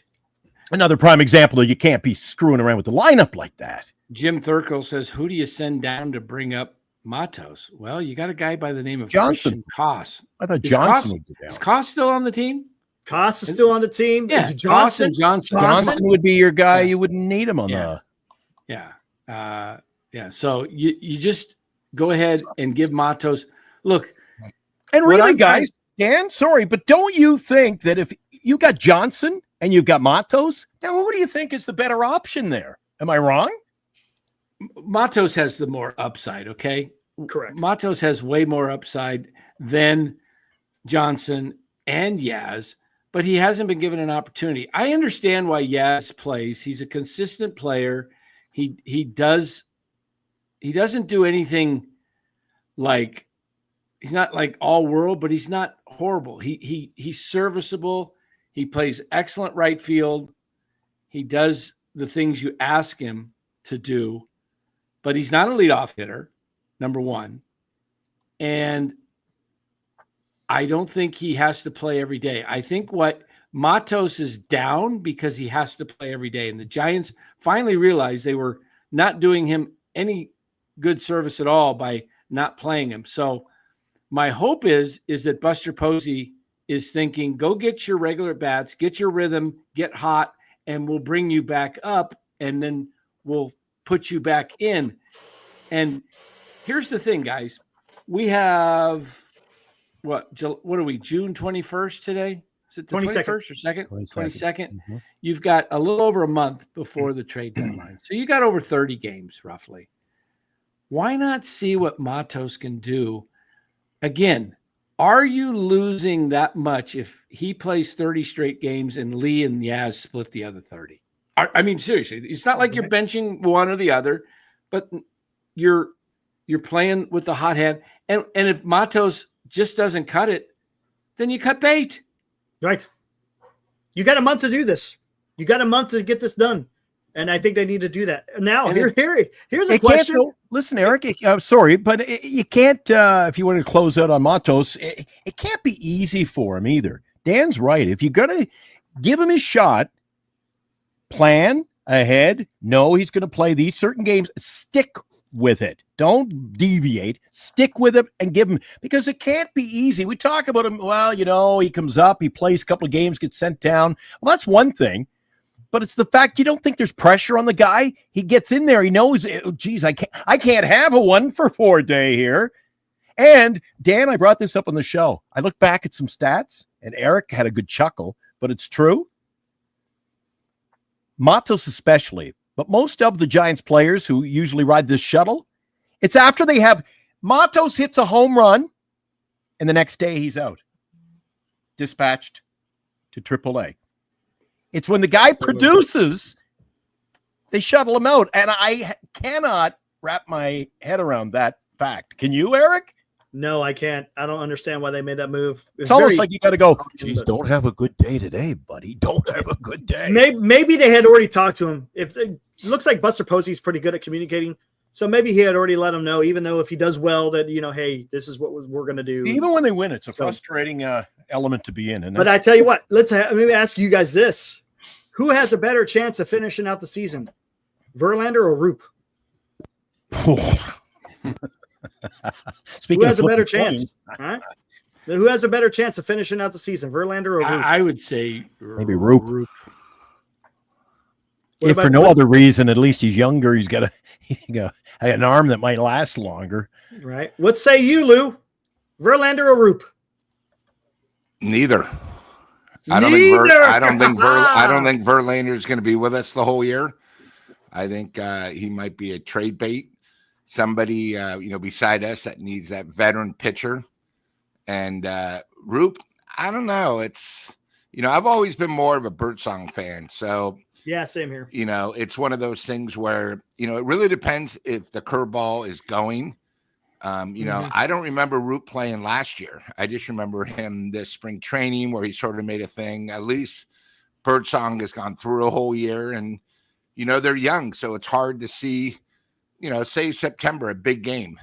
Another prime example of you can't be screwing around with the lineup like that. Jim Thurkel says, who do you send down to bring up Matos? Well, you got a guy by the name of Johnson. Koss. I thought Johnson would do that. Is Koss still on the team? Koss is still on the team. Yeah, Johnson. Johnson would be your guy. You wouldn't need him on the. Yeah. So you just go ahead and give Matos. Look, and really, guys, Dan, sorry, but don't you think that if you got Johnson and you've got Matos, now who do you think is the better option there? Am I wrong? Matos has the more upside. Okay, correct. Matos has way more upside than Johnson and Yaz, but he hasn't been given an opportunity. I understand why Yaz plays. He's a consistent player. He doesn't do anything like, he's not like all world, but he's not horrible. He's serviceable. He plays excellent right field. He does the things you ask him to do, but he's not a leadoff hitter, number one. And I don't think he has to play every day. I think what Matos is down because he has to play every day. And the Giants finally realized they were not doing him any good service at all by not playing him. So my hope is that Buster Posey is thinking, go get your regular bats, get your rhythm, get hot, and we'll bring you back up, and then we'll put you back in. And here's the thing, guys. We have what are we, June 21st today? Is it the 21st or 2nd? 22nd. Mm-hmm. You've got a little over a month before the trade deadline. So you got over 30 games roughly. Why not see what Matos can do? Again, are you losing that much if he plays 30 straight games and Lee and Yaz split the other 30? I mean, seriously, it's not like you're benching one or the other, but you're playing with the hot hand. And if Matos just doesn't cut it, then you cut bait. Right. You got a month to do this. You got a month to get this done. And I think they need to do that. Now, here's a question. Listen, Eric, sorry, but you can't, if you want to close out on Matos, it can't be easy for him either. Dan's right. If you're going to give him his shot, plan ahead, know he's going to play these certain games, stick with it. Don't deviate. Stick with it and give him, because it can't be easy. We talk about him, well, he comes up, he plays a couple of games, gets sent down. Well, that's one thing. But it's the fact you don't think there's pressure on the guy. He gets in there. He knows, geez, I can't have a 1-for-4 day here. And Dan, I brought this up on the show. I look back at some stats, and Eric had a good chuckle, but it's true. Matos especially, but most of the Giants players who usually ride this shuttle, it's after they have Matos hits a home run, and the next day he's out, dispatched to AAA. It's when the guy produces, they shuttle him out. And I cannot wrap my head around that fact. Can you, Eric? No, I can't. I don't understand why they made that move. It's almost like you got to go, geez, don't have a good day today, buddy. Don't have a good day. Maybe they had already talked to him. It looks like Buster Posey's pretty good at communicating. So maybe he had already let him know, even though if he does well, that, hey, this is what we're going to do. Even when they win, it's a frustrating element to be in. But I tell you what, let me ask you guys this. Who has a better chance of finishing out the season, Verlander or Roop? Who has a better chance? Right? Who has a better chance of finishing out the season, Verlander or Roop? I would say maybe Roop. If for no other reason, at least he's younger. He's got an arm that might last longer. Right. What say you, Lou? Verlander or Roop? Neither. I don't think Verlander is going to be with us the whole year. I think he might be a trade bait. Somebody, beside us that needs that veteran pitcher. And Roop, I don't know. It's, I've always been more of a Birdsong fan. So yeah, same here. It's one of those things where, it really depends if the curveball is going. I don't remember Roop playing last year. I just remember him this spring training where he sort of made a thing. At least Birdsong has gone through a whole year, and they're young, so it's hard to see. Say September, a big game.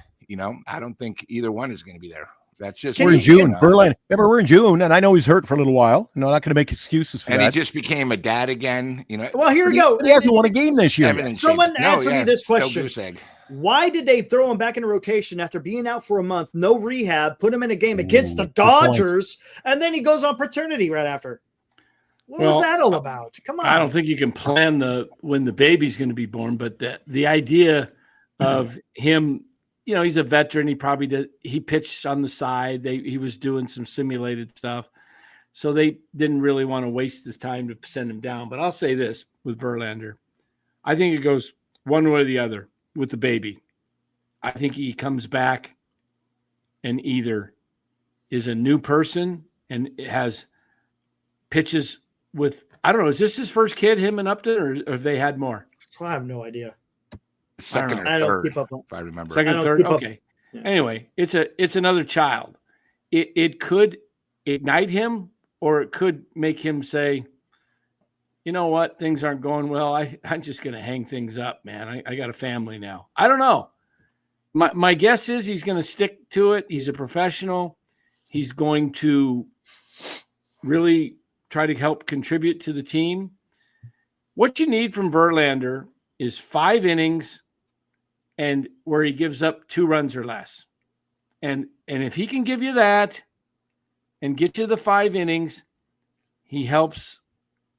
I don't think either one is going to be there. That's just we're in June. Verlander. Remember, we're in June, and I know he's hurt for a little while. I'm not going to make excuses for that. And he just became a dad again. Well, here we go. He hasn't won a game this year. Someone answer me this question. Why did they throw him back in rotation after being out for a month, no rehab, put him in a game against the Dodgers, and then he goes on paternity right after? What was that all about? Come on. I don't think you can plan when the baby's going to be born, but the idea of him, he's a veteran. He pitched on the side. He was doing some simulated stuff. So they didn't really want to waste his time to send him down. But I'll say this with Verlander. I think it goes one way or the other with the baby. I think he comes back and either is a new person and has pitches with, I don't know, is this his first kid, him and Upton, or have they had more? I have no idea. Second or I don't third, keep up on, if I remember. Second, third? Okay. Yeah. Anyway, it's another child. It could ignite him, or it could make him say, you know what, things aren't going well. I'm just going to hang things up, man. I got a family now. I don't know. My guess is he's going to stick to it. He's a professional. He's going to really try to help contribute to the team. What you need from Verlander is 5 innings and where he gives up 2 runs or less. And if he can give you that and get you the 5 innings, he helps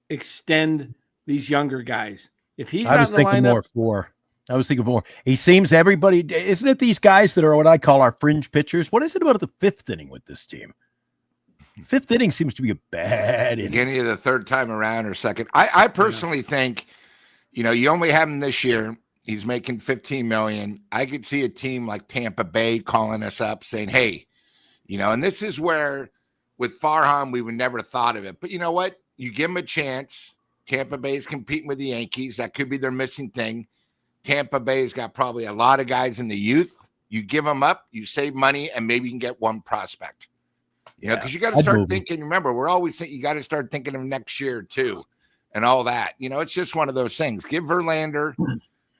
extend these younger guys. If he's not in the lineup, I was thinking more. He seems everybody, isn't it these guys that are what I call our fringe pitchers? What is it about the 5th inning with this team? 5th inning seems to be a bad inning. Beginning of the 3rd time around or second. I personally think, you only have him this year. He's making $15 million. I could see a team like Tampa Bay calling us up saying, hey, and this is where with Farhan, we would never thought of it. But you know what? You give him a chance. Tampa Bay's competing with the Yankees. That could be their missing thing. Tampa Bay's got probably a lot of guys in the youth. You give them up, you save money, and maybe you can get one prospect. Because you got to start thinking. Remember, we're always saying you got to start thinking of next year too, and all that. It's just one of those things. Give Verlander,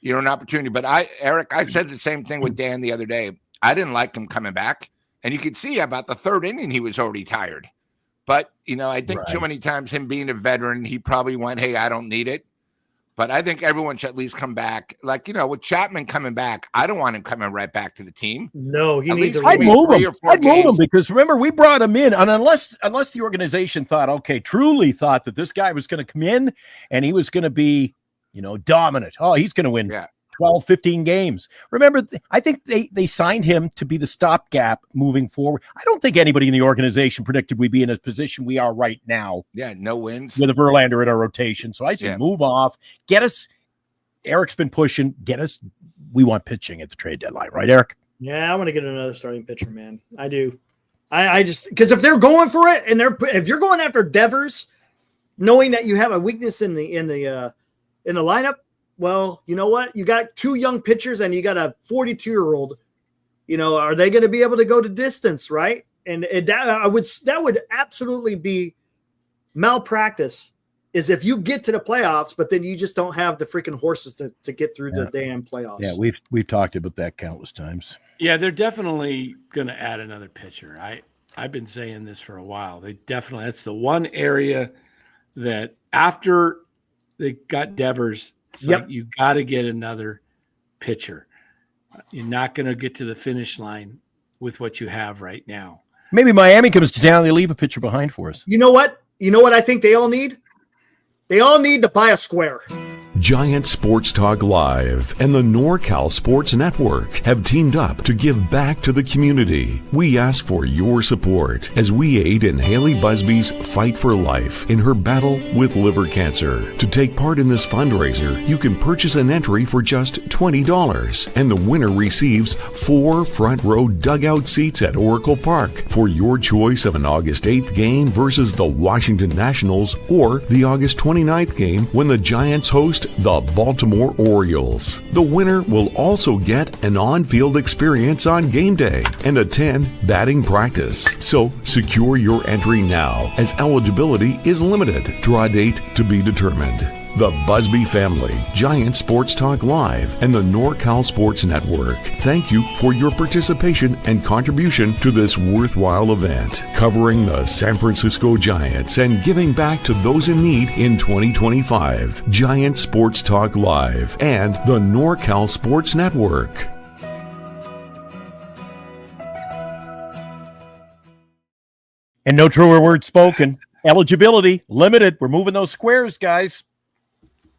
an opportunity. But Eric, I said the same thing with Dan the other day. I didn't like him coming back, and you could see about the 3rd inning he was already tired. But I think too many times him being a veteran, he probably went, "Hey, I don't need it." But I think everyone should at least come back. Like, with Chapman coming back, I don't want him coming right back to the team. No, he needs I'd move him because remember, we brought him in. And unless the organization truly thought that this guy was going to come in and he was going to be, dominant. Oh, he's going to win 12, 15 games. Remember, I think they signed him to be the stopgap moving forward. I don't think anybody in the organization predicted we'd be in a position we are right now. Yeah, no wins. With a Verlander in our rotation. So I said, move off. Get us. Eric's been pushing. Get us. We want pitching at the trade deadline. Right, Eric? Yeah, I want to get another starting pitcher, man. I do. I just, because if they're going for it and if you're going after Devers, knowing that you have a weakness in the lineup, well, you know what? You got 2 young pitchers and you got a 42-year-old. Are they going to be able to go to distance, right? And that would absolutely be malpractice. Is if you get to the playoffs, but then you just don't have the freaking horses to get through the damn playoffs. Yeah, we've talked about that countless times. Yeah, they're definitely going to add another pitcher. I've been saying this for a while. That's the one area that after they got Devers, like you got to get another pitcher. You're not going to get to the finish line with what you have right now. Maybe Miami comes to town, they leave a pitcher behind for us. You know what? I think they all need? They all need to buy a square. Giant Sports Talk Live and the NorCal Sports Network have teamed up to give back to the community. We ask for your support as we aid in Haley Busby's fight for life in her battle with liver cancer. To take part in this fundraiser, you can purchase an entry for just $20, and the winner receives 4 front row dugout seats at Oracle Park for your choice of an August 8th game versus the Washington Nationals or the August 29th game when the Giants host the Baltimore Orioles. The winner will also get an on-field experience on game day and attend batting practice. So secure your entry now, as eligibility is limited. Draw date to be determined. The Busby family, Giant Sports Talk Live, and the NorCal Sports Network thank you for your participation and contribution to this worthwhile event, covering the San Francisco Giants and giving back to those in need in 2025. Giant Sports Talk Live and the NorCal Sports Network. And no truer word spoken. Eligibility limited. We're moving those squares, guys.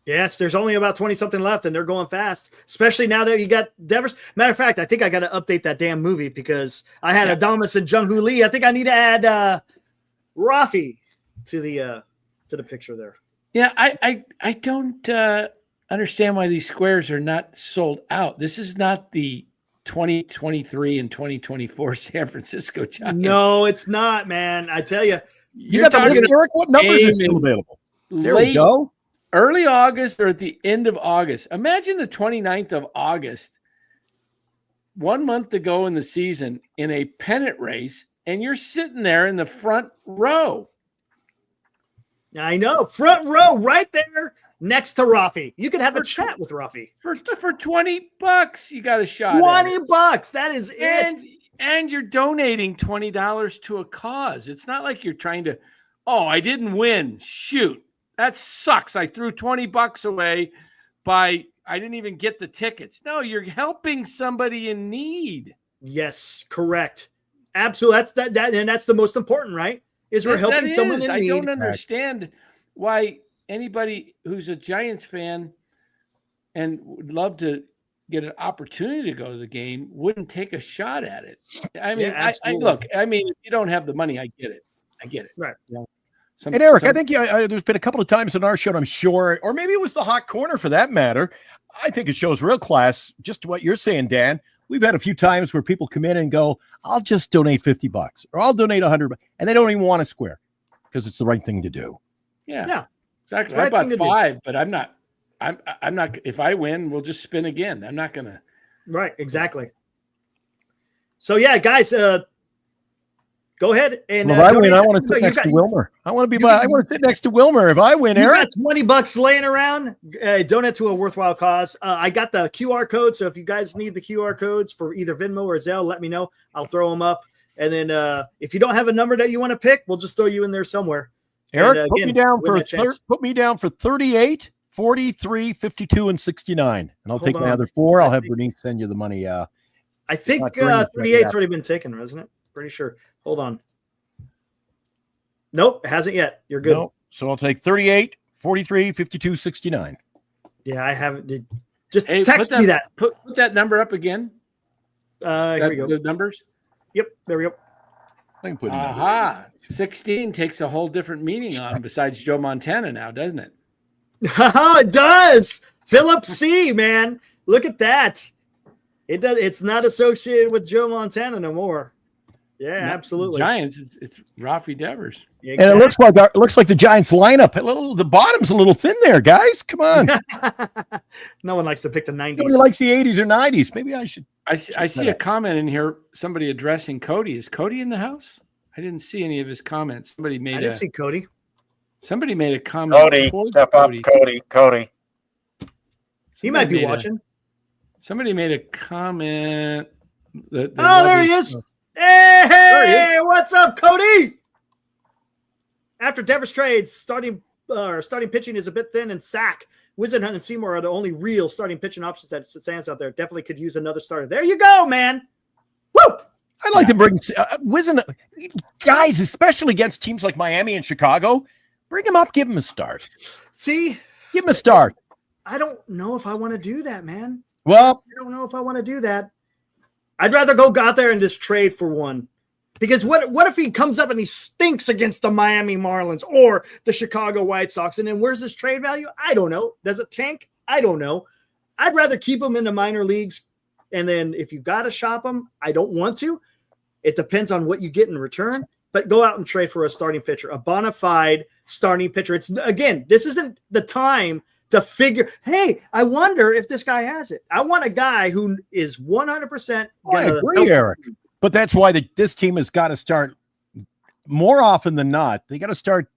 Yes, there's only about 20 something left, and they're going fast, especially now that you got Devers. Matter of fact, I think I got to update that damn movie because I had Adamas and Jung Hoo Lee. I think I need to add Rafi to the picture there. Yeah, I don't understand why these squares are not sold out. This is not the 2023 and 2024 San Francisco Giants. No, it's not, man. I tell you. You got the list, Eric? What numbers are still available? There we go. Early August or at the end of August. Imagine the 29th of August, 1 month to go in the season in a pennant race, and you're sitting there in the front row. I know. Front row right there next to Rafi. You could have a chat with Rafi. For $20, you got a shot. $20. That is it. And you're donating $20 to a cause. It's not like you're trying to, I didn't win. Shoot. That sucks. I threw $20 away I didn't even get the tickets. No, you're helping somebody in need. Yes, correct. Absolutely. And that's the most important, right? Is we're helping someone in need. I don't understand why anybody who's a Giants fan and would love to get an opportunity to go to the game wouldn't take a shot at it. I mean, if you don't have the money, I get it. Right. You know? And Eric, I think there's been a couple of times in our show, I'm sure, or maybe it was the hot corner for that matter. I think it shows real class. Just what you're saying, Dan. We've had a few times where people come in and go, "I'll just donate $50 or I'll donate $100," and they don't even want a square because it's the right thing to do. Yeah, exactly. I bought 5, but I'm not. If I win, we'll just spin again. I'm not gonna. Right. Exactly. So yeah, guys. Go ahead and if I win, I want to sit next to Wilmer. I want to sit next to Wilmer. If I win, Eric, you got $20 laying around. Donate to a worthwhile cause. I got the QR code, so if you guys need the QR codes for either Venmo or Zelle, let me know. I'll throw them up. And then if you don't have a number that you want to pick, we'll just throw you in there somewhere. Eric, put me down for 38, 43, 52, and 69, and I'll take my other 4. I'll have Bernice send you the money. I think 38's already been taken, hasn't it? Pretty sure. Hold on. Nope, it hasn't yet. You're good. Nope. So I'll take 38, 43, 52, 69. Yeah, I haven't. Just text me that. Put that number up again. Here we go. The numbers? Yep, there we go. I can put it 16 takes a whole different meaning on besides Joe Montana now, doesn't it? It does. Philip C., man. Look at that. It does. It's not associated with Joe Montana no more. Yeah, absolutely. Giants, it's Rafi Devers. Yeah, exactly. And it looks like the Giants lineup. The bottom's a little thin there, guys. Come on. No one likes to pick the 90s. Nobody likes the 80s or 90s. Maybe I should. I see a comment in here. Somebody addressing Cody. Is Cody in the house? I didn't see any of his comments. I didn't see Cody. Somebody made a comment. Cody, step up, Cody. He might be watching. Somebody made a comment. There he is. Hey, what's up, Cody? After Devers trades, starting pitching is a bit thin, and Sack, Wisenhunt, and Seymour are the only real starting pitching options that stands out there. Definitely could use another starter. There you go, man. Woo! I'd like to bring Wisenhunt, guys, especially against teams like Miami and Chicago. Bring him up, give him a start. See? Give him a start. I don't know if I want to do that, man. Well, I don't know if I want to do that. I'd rather go out there and just trade for one. Because what if he comes up and he stinks against the Miami Marlins or the Chicago White Sox? And then where's his trade value? I don't know. Does it tank? I don't know. I'd rather keep him in the minor leagues. And then if you got to shop him, I don't want to. It depends on what you get in return. But go out and trade for a starting pitcher, a bona fide starting pitcher. This isn't the time to figure, hey, I wonder if this guy has it. I want a guy who is 100%. I agree, Eric. But that's why this team has got to start more often than not. They got to start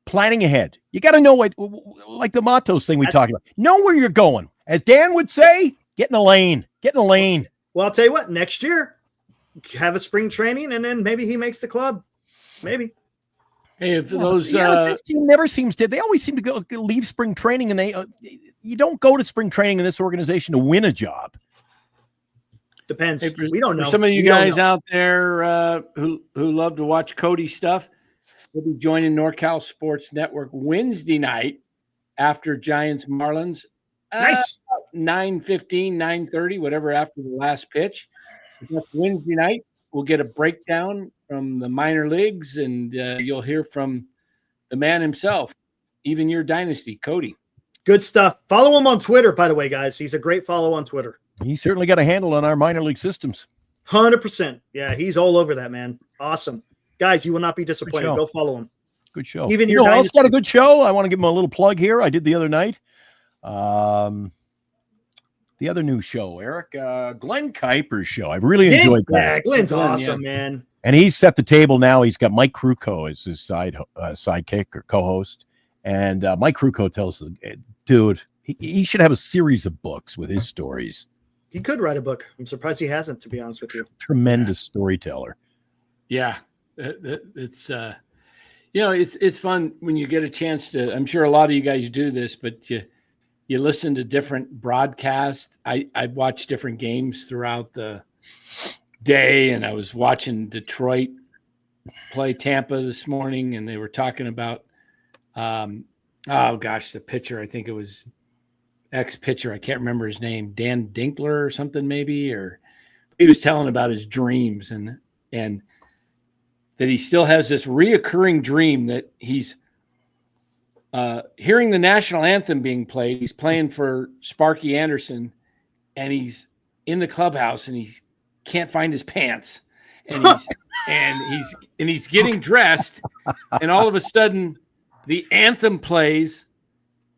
planning ahead. You got to know what, like the Matos thing we talked about. Know where you're going. As Dan would say, get in the lane. Get in the lane. Well, I'll tell you what, next year, have a spring training, and then maybe he makes the club. Maybe. Hey, if those this team never seems to. They always seem to leave spring training, and you don't go to spring training in this organization to win a job. Depends. Hey, we don't know. For some of you guys out there who love to watch Cody stuff, We'll be joining NorCal Sports Network Wednesday night after Giants Marlins. Nice. 9:15, 9:30, whatever after the last pitch. That's Wednesday night. We'll get a breakdown from the minor leagues, and you'll hear from the man himself, even your dynasty, Cody. Good stuff. Follow him on Twitter, by the way, guys. He's a great follow on Twitter. He certainly got a handle on our minor league systems. 100%. Yeah, he's all over that, man. Awesome. Guys, you will not be disappointed. Go follow him. Good show. Even you know, else got a good show. I want to give him a little plug here. I did the other night. The other new show, Eric, Glenn Kuiper's show. I really enjoyed that. Yeah, Glenn's awesome, man. And he's set the table now. He's got Mike Krukow as his sidekick or co-host. And Mike Krukow tells the dude, he should have a series of books with his stories. He could write a book. I'm surprised he hasn't, to be honest with you. Tremendous storyteller. Yeah, it's it's fun when you get a chance to. I'm sure a lot of you guys do this, but you listen to different broadcasts. I watch different games throughout the day, and I was watching Detroit play Tampa this morning, and they were talking about the pitcher. I think it was ex-pitcher. I can't remember his name. Dan Dinkler or something maybe, or he was telling about his dreams and that he still has this reoccurring dream that he's hearing the national anthem being played. He's playing for Sparky Anderson, and he's in the clubhouse, and he can't find his pants, and he's getting dressed, and all of a sudden the anthem plays,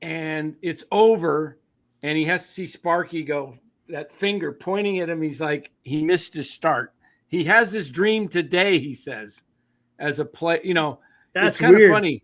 and it's over, and he has to see Sparky go, that finger pointing at him. He's like, he missed his start. He has this dream today, he says, as a play. That's it's kind weird. of funny.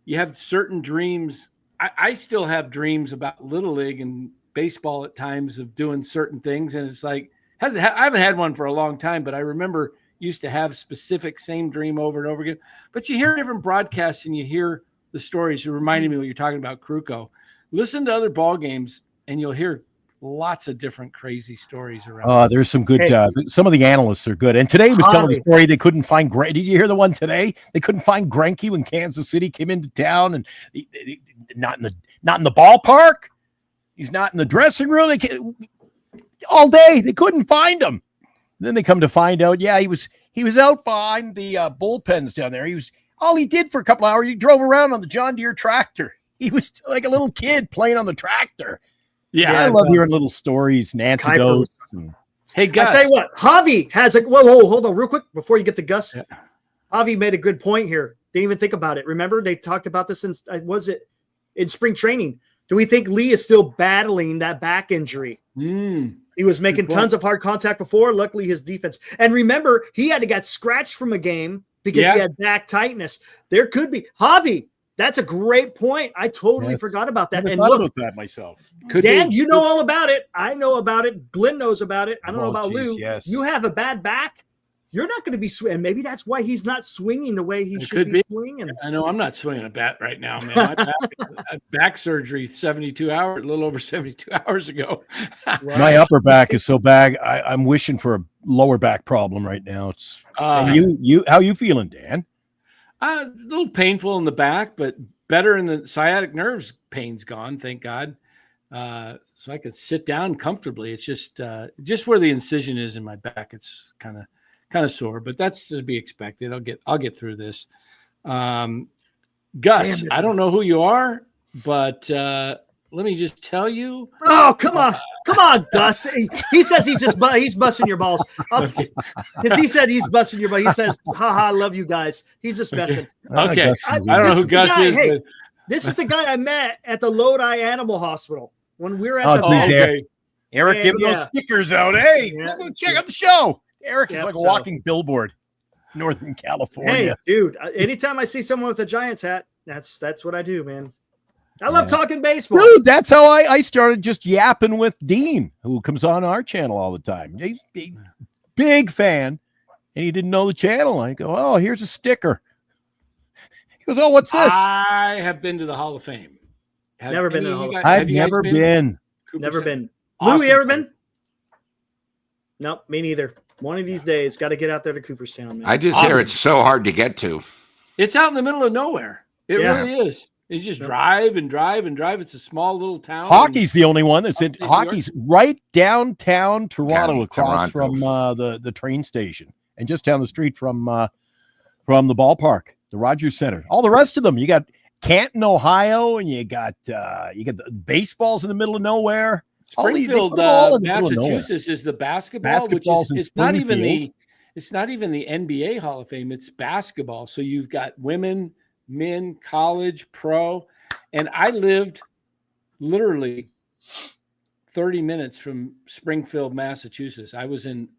You have certain dreams. I still have dreams about Little League and baseball at times of doing certain things. And it's like, I haven't had one for a long time, but I remember used to have specific same dream over and over again. But you hear different broadcasts and you hear the stories. You're reminding me what you're talking about, Krukow. Listen to other ball games and you'll hear lots of different crazy stories around. There's some good, some of the analysts are good. And today he was telling the story they couldn't find Did you hear the one today? They couldn't find Greinke when Kansas City came into town, and not in the ballpark. He's not in the dressing room. All day they couldn't find him. Then they come to find out, he was out behind the bullpens down there. All he did for a couple hours, he drove around on the John Deere tractor. He was like a little kid playing on the tractor. Yeah, I love hearing little stories and anecdotes. Hey, Gus. I tell you what, Javi has whoa, hold on real quick before you get to Gus. Yeah. Javi made a good point here. Didn't even think about it. Remember, they talked about this in spring training. Do we think Lee is still battling that back injury? He was making tons of hard contact before. Luckily, his defense. And remember, he had to get scratched from a game because he had back tightness. There could be. Javi, that's a great point. I totally forgot about that. I thought about that myself. Dan, you know all about it. I know about it. Glenn knows about it. I don't know about Lou. Yes. You have a bad back. You're not going to be swinging. Maybe that's why he's not swinging the way he should be swinging. I know I'm not swinging a bat right now, man. My back surgery 72 hours, a little over 72 hours ago. My upper back is so bad. I'm wishing for a lower back problem right now. It's and you how you feeling, Dan? A little painful in the back, but better in the sciatic nerves. Pain's gone, thank God. So I could sit down comfortably. It's just where the incision is in my back. It's kind of sore, but that's to be expected. I'll get through this. Gus, I don't know who you are, but let me just tell you. Oh, come on, Gus. He says he's busting your balls. Because he said he's busting your balls. He says, "Ha, I love you guys." He's just messing. Okay, I don't know who Gus is. Hey, this is the guy I met at the Lodi Animal Hospital when we were at the vet. Eric giving those stickers out. Hey, go check out the show. Eric is like a walking billboard, Northern California. Hey, dude, anytime I see someone with a Giants hat, that's what I do, man. I love talking baseball. Dude, that's how I started just yapping with Dean, who comes on our channel all the time. He's a big fan, and he didn't know the channel. I go, oh, here's a sticker. He goes, oh, what's this? I have been to the Hall of Fame. Never been to the Hall of Fame. I've never been. Never been. Awesome. Lou, you ever been? Nope, me neither. One of these days, got to get out there to Cooperstown, man. I just hear it's so hard to get to. It's out in the middle of nowhere. It Yeah. really is. You just drive and drive and drive. It's a small little town. Hockey's the only one that's in. upstate New Hockey's right downtown Toronto, across Toronto. from the train station, and just down the street from the ballpark, the Rogers Center. All the rest of them, you got Canton, Ohio, and you got the baseball's in the middle of nowhere. Springfield, Massachusetts is the basketball, which is it's not even the NBA Hall of Fame. It's basketball. So you've got women, men, college, pro, and I lived literally 30 minutes from Springfield, Massachusetts. I was in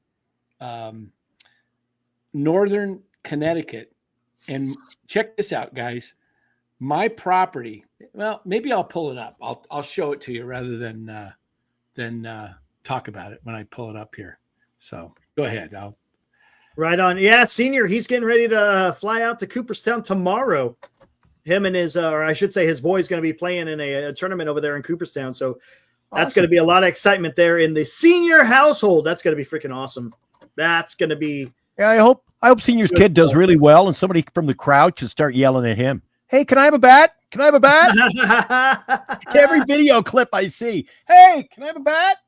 northern Connecticut, and check this out, guys. My property. Well, maybe I'll pull it up. I'll show it to you rather than talk about it when I pull it up here. So go ahead. Right on. Yeah, Senior, he's getting ready to fly out to Cooperstown tomorrow. Him and his, or I should say his boy's going to be playing in a tournament over there in Cooperstown. So that's going to be a lot of excitement there in the Senior household. That's going to be freaking awesome. That's going to be. Yeah, I hope Senior's kid does really well, and somebody from the crowd can start yelling at him. Hey, can I have a bat? Can I have a bat? Every video clip I see. Hey, can I have a bat?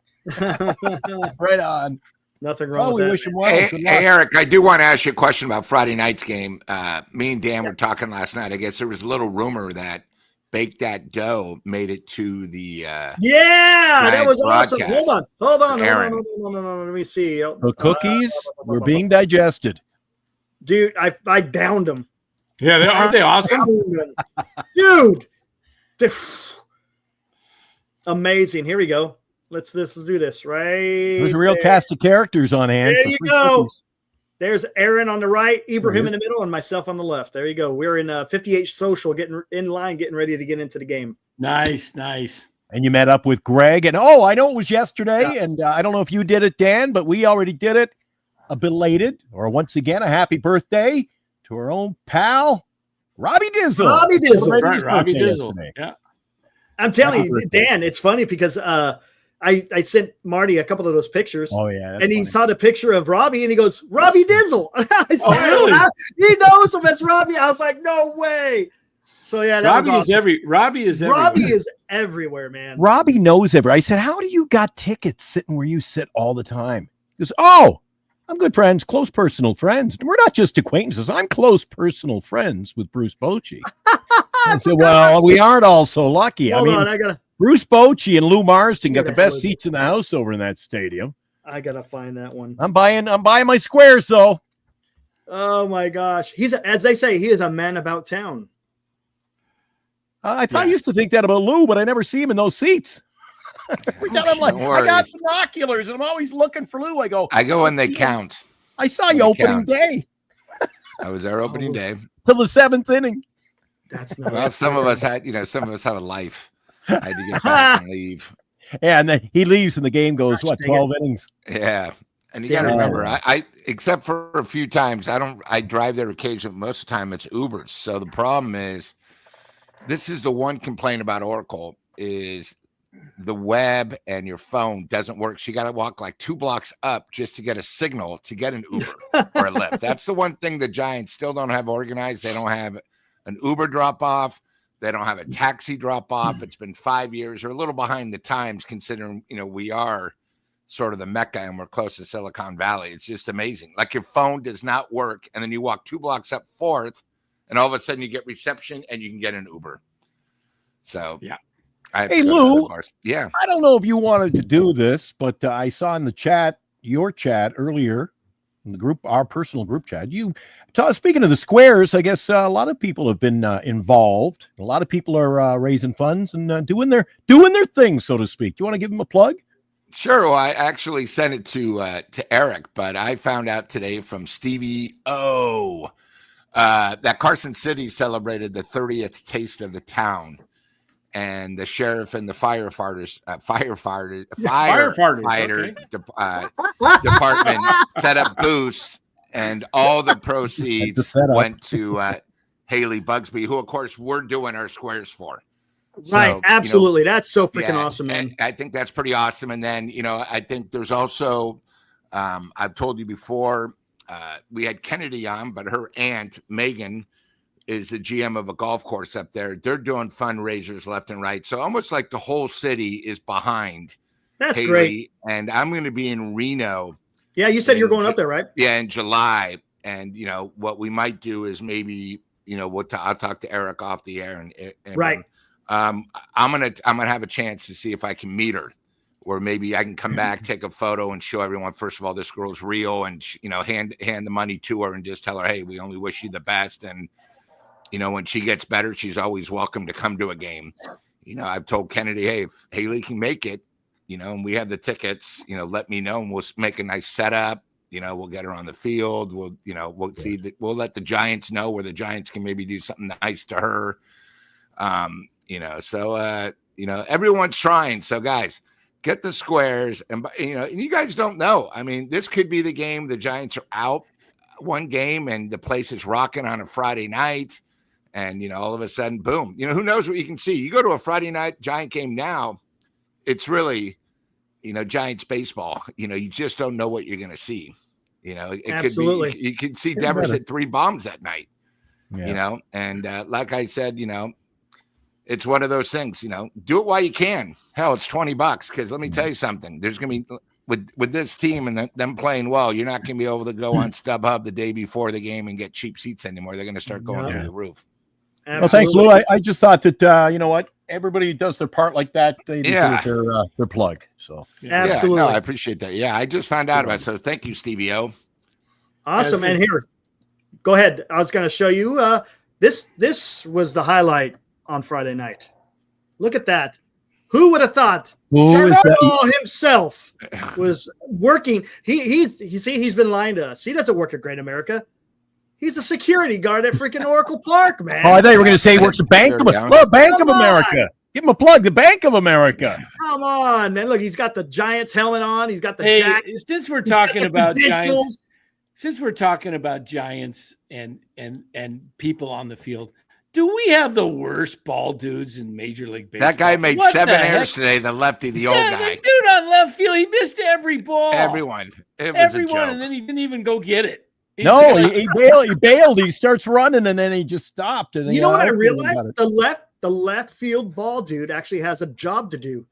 Right on. Nothing wrong with we that. wish him well. Hey, Eric, I do want to ask you a question about Friday night's game. Me and Dan were talking last night. I guess there was a little rumor that Bake That Dough made it to the that was awesome. broadcast. Hold on. Aaron. No. Let me see. The cookies were being digested. Dude, I downed them. Yeah, aren't they awesome? Dude. Amazing. Here we go. Let's do this right. There's a real cast of characters on hand. There you go. There's Aaron on the right, Ibrahim in the middle, and myself on the left. There you go. We're in 58 social, getting in line, getting ready to get into the game. Nice. And you met up with Greg, and I know it was yesterday, and I don't know if you did it, Dan, but we already did it. A belated, or once again, a happy birthday to our own pal, Robbie Dizzle. Right, Robbie Dizzle. Yeah. I'm telling you, Dan, it's funny because I sent Marty a couple of those pictures. Oh, yeah. And he saw the picture of Robbie and he goes, Robbie Dizzle. I said, really? He knows him as Robbie. I was like, no way. So, yeah, that Robbie was awesome. Robbie is everywhere. Robbie is everywhere, man. Robbie knows everywhere. I said, how do you got tickets sitting where you sit all the time? He goes, I'm good friends, close personal friends. We're not just acquaintances. I'm close personal friends with Bruce Bochy. I said, well, we aren't all so lucky. Hold on, Bruce Bochy and Lou Marston got the best seats in the house over in that stadium. I gotta find that one. I'm buying my squares though. Oh my gosh. He's as they say, he is a man about town. I used to think that about Lou, but I never see him in those seats. Every time I'm like, I got binoculars and I'm always looking for Lou. I go when they count. I saw you opening day. I was there opening day. Till the 7th inning. That's not well, some of us have a life. I had to get back and leave. Yeah, and then he leaves and the game goes, 12 innings? Yeah. And you got to remember, I except for a few times, I drive there occasionally. Most of the time it's Ubers. So the problem is, this is the one complaint about Oracle is the web and your phone doesn't work. So you got to walk like 2 blocks up just to get a signal to get an Uber or a Lyft. That's the one thing the Giants still don't have organized. They don't have an Uber drop off. They don't have a taxi drop off. It's been 5 years. They're a little behind the times considering, we are sort of the Mecca and we're close to Silicon Valley. It's just amazing. Like your phone does not work. And then you walk 2 blocks up 4th and all of a sudden you get reception and you can get an Uber. So, yeah. Hey, Lou. Yeah. I don't know if you wanted to do this, but I saw in the chat, your chat earlier in the group, our personal group chat, speaking of the squares, I guess a lot of people have been involved. A lot of people are raising funds and doing their thing, so to speak. Do you want to give them a plug? Sure. Well, I actually sent it to Eric, but I found out today from Stevie O that Carson City celebrated the 30th Taste of the Town. And the sheriff and the firefighter department set up booths, and all the proceeds went to Haley Bugsby, who, of course, we're doing our squares for. Right, so, absolutely. That's so freaking awesome, man. I think that's pretty awesome. And then, I think there's also, I've told you before, we had Kennedy on, but her aunt, Megan, is the GM of a golf course up there. They're doing fundraisers left and right. So almost like the whole city is behind. That's Haley, great. And I'm going to be in Reno. Yeah, you said you're going up there, right? Yeah, in July. And, what we might do is maybe, I'll talk to Eric off the air. And right. I'm gonna have a chance to see if I can meet her, or maybe I can come back, take a photo, and show everyone. First of all, this girl's real, and hand the money to her, and just tell her, hey, we only wish you the best. And when she gets better, she's always welcome to come to a game. I've told Kennedy, hey, if Haley can make it, and we have the tickets, let me know, and we'll make a nice setup. We'll get her on the field. We'll see that. We'll let the Giants know where the Giants can maybe do something nice to her. Everyone's trying. So guys, get the squares, and you guys don't know. I mean, this could be the game. The Giants are out one game and the place is rocking on a Friday night. And, all of a sudden, boom, who knows what you can see. You go to a Friday night Giant game now, it's really, Giants baseball. You just don't know what you're going to see. It Absolutely. Could be, you could see Devers hit 3 bombs that night, Yeah. And like I said, it's one of those things, do it while you can. Hell, it's $20 because let me tell you something. There's going to be with this team and them playing well, you're not going to be able to go on StubHub the day before the game and get cheap seats anymore. They're going to start going through the roof. Well, thanks, Lou. I just thought that, you know what? Everybody does their part like that. They deserve their plug. So absolutely. Yeah, no, I appreciate that. Yeah, I just found out about it. So thank you, Stevie O. Awesome. And here, go ahead. I was going to show you this was the highlight on Friday night. Look at that. Who would have thought Law himself was working? He's been lying to us. He doesn't work at Great America. He's a security guard at freaking Oracle Park, man. Oh, I thought you were going to say he works at Bank of America. Give him a plug. The Bank of America. Come on, man. Look, he's got the Giants helmet on. He's got the jacket. Since we're talking about Giants, and people on the field, do we have the worst ball dudes in Major League Baseball? That guy made 7 errors today, the lefty, the old guy. The dude on left field, he missed every ball. Everyone. It was a joke. And then he didn't even go get it. He bailed. He starts running, and then he just stopped. And you know what I realized? The left field ball dude actually has a job to do.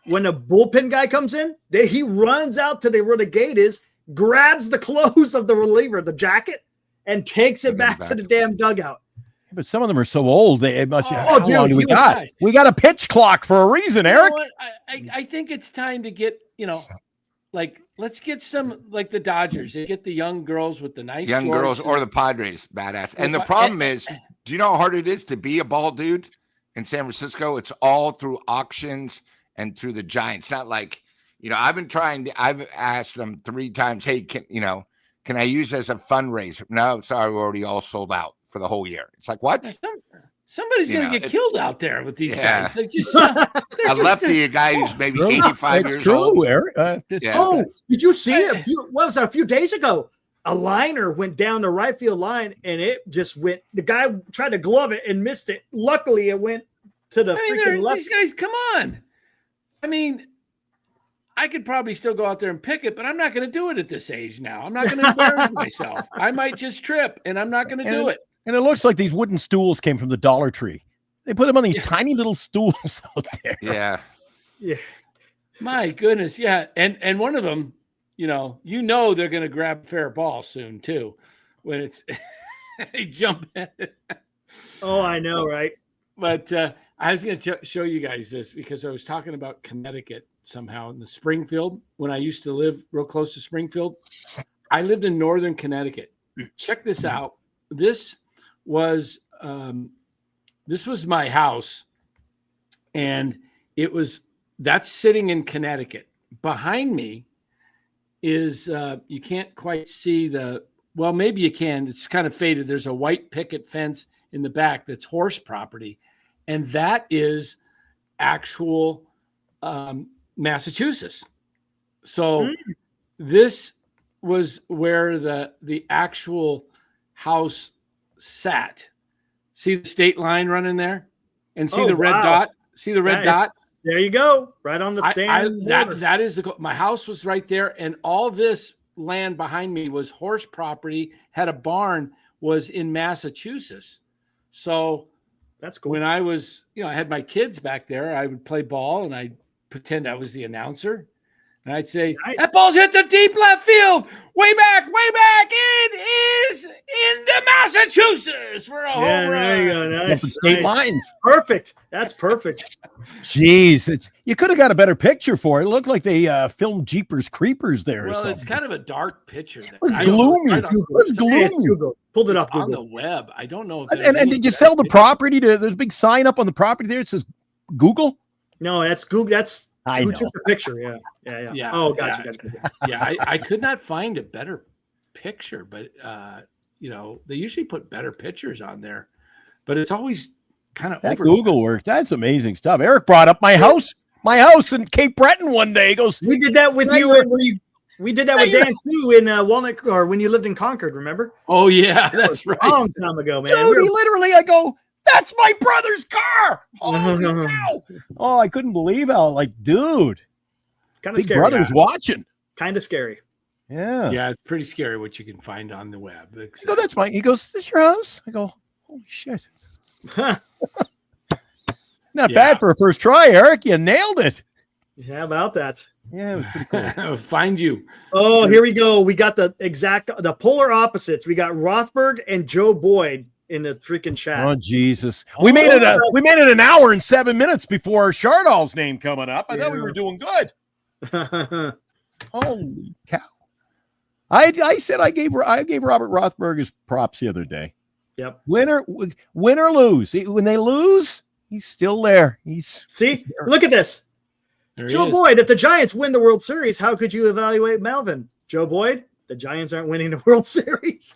When a bullpen guy comes in, he runs out to where the gate is, grabs the clothes of the reliever, the jacket, and takes it back to the damn dugout. But some of them are so old. How dude, long do we got? Nice. We got a pitch clock for a reason, Eric. You know what? I think it's time to get, let's get some like the Dodgers. They get the young girls with the nice young girls or the Padres, badass. And the problem is, do you know how hard it is to be a ball dude in San Francisco? It's all through auctions and through the Giants. Not like, I've asked them 3 times, hey, can I use as a fundraiser? No, sorry, we're already all sold out for the whole year. It's like, what? Somebody's going to get killed out there with these guys. They're just, a lefty, a guy who's maybe 85 years old. Eric. Did you see it? A few days ago, a liner went down the right field line, and it just went. The guy tried to glove it and missed it. Luckily, it went to the freaking left. These guys, come on. I mean, I could probably still go out there and pick it, but I'm not going to do it at this age now. I'm not going to embarrass myself. I might just trip, and I'm not going to do it. And it looks like these wooden stools came from the Dollar Tree. They put them on these tiny little stools out there. Yeah. My goodness, yeah. And one of them, they're going to grab fair ball soon too, when it's they jump at it. Oh, I know, right? But I was going to show you guys this because I was talking about Connecticut somehow in the Springfield when I used to live real close to Springfield. I lived in northern Connecticut. Check this out. This was my house, and that's sitting in Connecticut. Behind me is you can't quite see maybe you can. It's kind of faded. There's a white picket fence in the back that's horse property, and that is actual Massachusetts. So this was where the actual house sat. See the state line running there, and see the red dot. See the red dot. There you go, right on the that is my house was right there, and all this land behind me was horse property. Had a barn, was in Massachusetts. So That's cool. when I was, I had my kids back there, I would play ball and I'd pretend I was the announcer. And I'd say, Nice. that ball's hit the deep left field. Way back. It is into Massachusetts for a home run. There you go. Nice. State lines. Perfect. That's perfect. Jeez, you could have got a better picture for it. It looked like they filmed Jeepers Creepers there. Well, or it's something. kind of a dark picture. There. It's gloomy. It's gloomy. Google. Pulled it It's up. on Google. the web. I don't know. If And, there's and any did you of sell that the property? There's a big sign up on the property there. It says Google. No, that's Google. That's I who know. took the picture. Yeah. Yeah, Oh, gotcha. yeah. Gotcha. Yeah, I could not find a better picture, but they usually put better pictures on there, but it's always kind of That Google work. That's amazing stuff. Eric brought up my house in Cape Breton one day. He goes, We did that with you. We did that with Dan too in Walnut, or when you lived in Concord. Remember? Oh yeah, that's right. A long time ago, man. dude, he literally, I go, that's my brother's car. Holy cow. Oh, I couldn't believe how, dude, Kind of big scary. brother's watching. Kind of scary. Yeah. Yeah, it's pretty scary what you can find on the web. I go, that's he goes, is this your house? I go, holy shit. Not bad for a first try, Eric. You nailed it. How about that? Yeah, it was pretty cool. Find you. Oh, here we go. We got the polar opposites. We got Rothberg and Joe Boyd in the freaking chat. Oh Jesus! We made it an hour and 7 minutes before Chardall's name coming up. I thought we were doing good. Holy cow! I said I gave Robert Rothberg his props the other day. Yep. Win or lose. When they lose, he's still there. See, look at this. There Joe he is. Boyd, if the Giants win the World Series, how could you evaluate Melvin? Joe Boyd, the Giants aren't winning the World Series.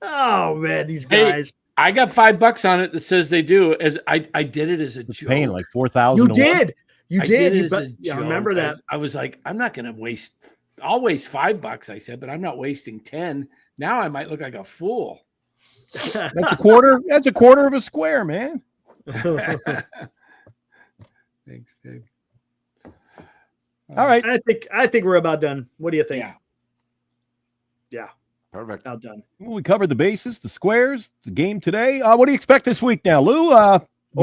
Oh man, these guys. I got $5 on it that says they do. As I did it as a joke. Paying like $4,000. You did. You I did. it as But a yeah, I joke. remember that. I was like, I'm not going to waste. I'll waste $5. I said, but I'm not wasting 10. Now I might look like a fool. That's a quarter. That's a quarter of a square, man. Thanks, babe. All right. I think we're about done. What do you think? Yeah. Perfect. About done. Well, we covered the bases, the squares, the game today. What do you expect this week now, Lou? we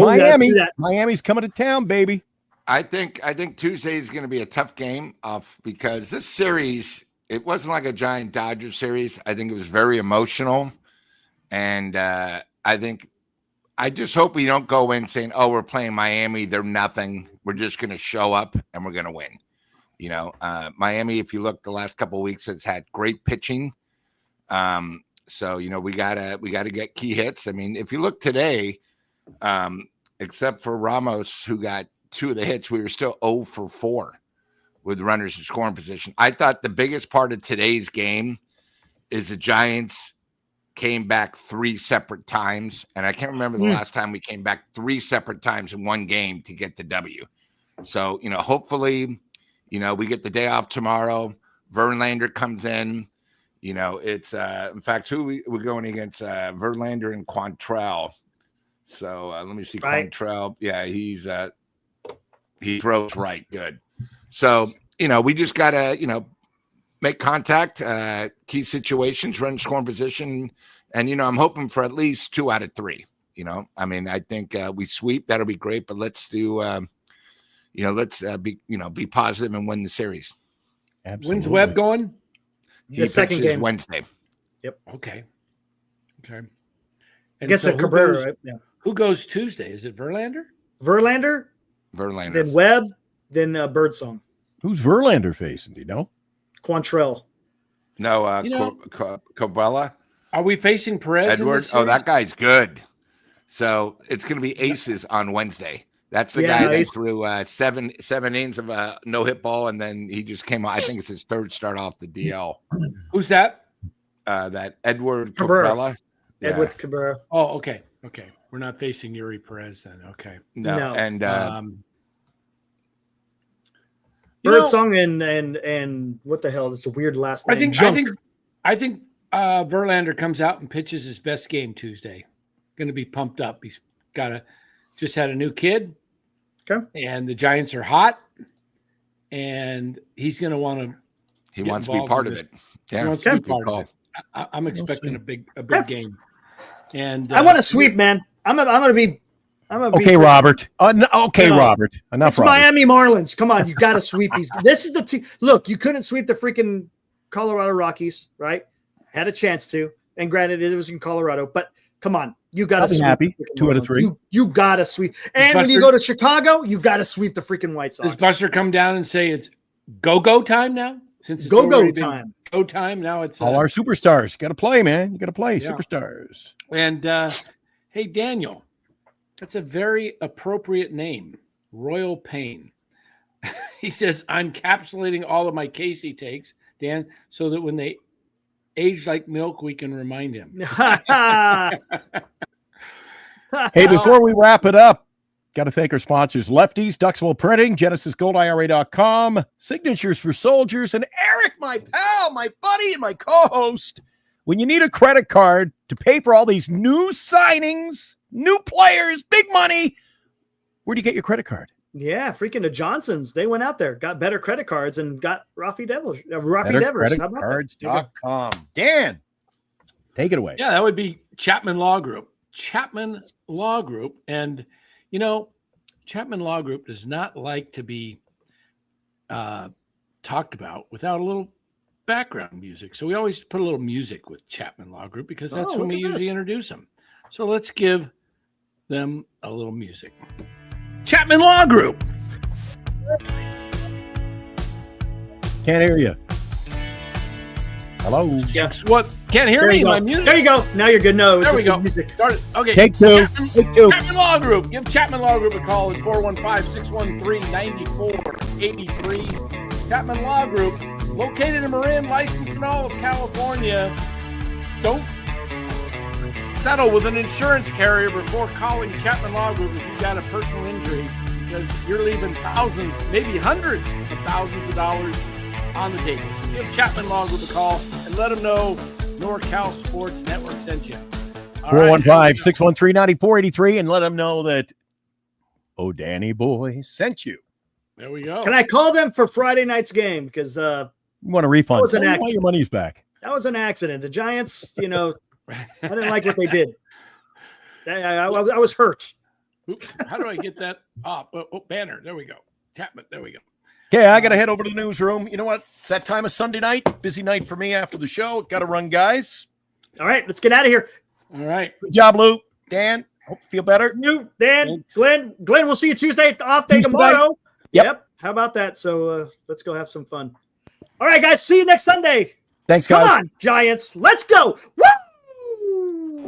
gotta do that. Miami's coming to town, baby. I think Tuesday is going to be a tough game because this series, it wasn't like a Giant Dodgers series. I think it was very emotional. And I just hope we don't go in saying, oh, we're playing Miami. They're nothing. We're just going to show up and we're going to win. Miami, if you look the last couple of weeks, has had great pitching. So, we gotta get key hits. I mean, if you look today, except for Ramos, who got 2 of the hits, we were still 0 for 4 with runners in scoring position. I thought the biggest part of today's game is the Giants came back 3 separate times. And I can't remember the last time we came back 3 separate times in one game to get the W. So, hopefully, we get the day off tomorrow. Verlander comes in. It's in fact, who we're going against Verlander and Quantrill. So let me see. Right. Quantrill. Yeah, he throws right good. So, we just got to, make contact, key situations, run scoring position. And, I'm hoping for at least 2 out of 3. I think we sweep. That'll be great. But let's do, let's be positive and win the series. Absolutely. When's Webb going? The second game. Wednesday. Okay. And I guess so at Cabrera, right? Yeah. Who goes Tuesday? Is it Verlander? Verlander, then Webb, then Birdsong. Who's Verlander facing? Do you know? Quantrill. No, Cabela. Are we facing Perez? Edward. Oh, that guy's good. So it's going to be aces on Wednesday. That's the guy that threw 7 innings of a no-hit ball, and then he just came out. I think it's his 3rd start off the DL. Who's that? That Edward Cabrera. Cabrera. Yeah. Edward Cabrera. Oh, okay. We're not facing Yuri Perez then. Okay. No. And Birdsong and what the hell? It's a weird last name. I think Verlander comes out and pitches his best game Tuesday. Going to be pumped up. He's just had a new kid. Okay. And the Giants are hot, and he's going to want to. He wants to be part of it. Yeah, he wants to be part of it. I'm expecting a big game. And I want to sweep, man. I'm gonna be. Okay, Robert. Okay, Robert. Enough. It's Robert. Miami Marlins. Come on, you got to sweep these. This is the team. Look, you couldn't sweep the freaking Colorado Rockies, right? Had a chance to, and granted, it was in Colorado, but come on, you got to sweep. Happy. 2 out of 3. You got to sweep. And when you go to Chicago, you got to sweep the freaking White Sox. Does Buster come down and say it's go time now? Since it's go time. Go time. Now it's all our superstars. Got to play, man. You got to play, yeah. Superstars. And hey, Daniel, that's a very appropriate name, Royal Pain. He says, I'm encapsulating all of my Casey takes, Dan, so that when they age like milk, we can remind him. Hey, before we wrap it up, got to thank our sponsors, Lefties, Duxwell Printing, GenesisGoldIRA.com, Signatures for Soldiers, and Eric, my pal, my buddy, and my co-host. When you need a credit card to pay for all these new signings, new players, big money, where do you get your credit card? Yeah, freaking the Johnsons. They went out there, got better credit cards, and got Rafi Devers. BetterCreditCards.com. Dan, take it away. Yeah, that would be Chapman Law Group. Chapman Law Group. And, you know, Chapman Law Group does not like to be talked about without a little background music. So we always put a little music with Chapman Law Group because that's when we usually introduce them. So let's give them a little music. Chapman Law Group. Can't hear you. Hello. Yes. What? Can't hear me? My music. There you go. Now you're good. No, there we go. Music. Start it. Okay. Take two. Chapman Law Group. Give Chapman Law Group a call at 415-613-9483. Chapman Law Group, located in Marin, licensed in all of California. Don't settle with an insurance carrier before calling Chapman Law Group if you've got a personal injury, because you're leaving thousands, maybe hundreds of thousands of dollars on the table. So give Chapman Law Group a call and let them know NorCal Sports Network sent you. 415-613-9483 and let them know that Danny boy sent you. There we go. Can I call them for Friday night's game? Because you want a refund. Was an accident. Your money's back. That was an accident. The Giants, I didn't like what they did. I was hurt. Oops, how do I get that off? Banner. There we go. Chapman. There we go. Okay, I got to head over to the newsroom. You know what? It's that time of Sunday night. Busy night for me after the show. Got to run, guys. All right, let's get out of here. All right. Good job, Lou. Dan, hope you feel better. You, Dan, Glenn, we'll see you Tuesday, off day tomorrow. Yep. How about that? So let's go have some fun. All right, guys. See you next Sunday. Thanks, guys. Come on, Giants. Let's go. Woo!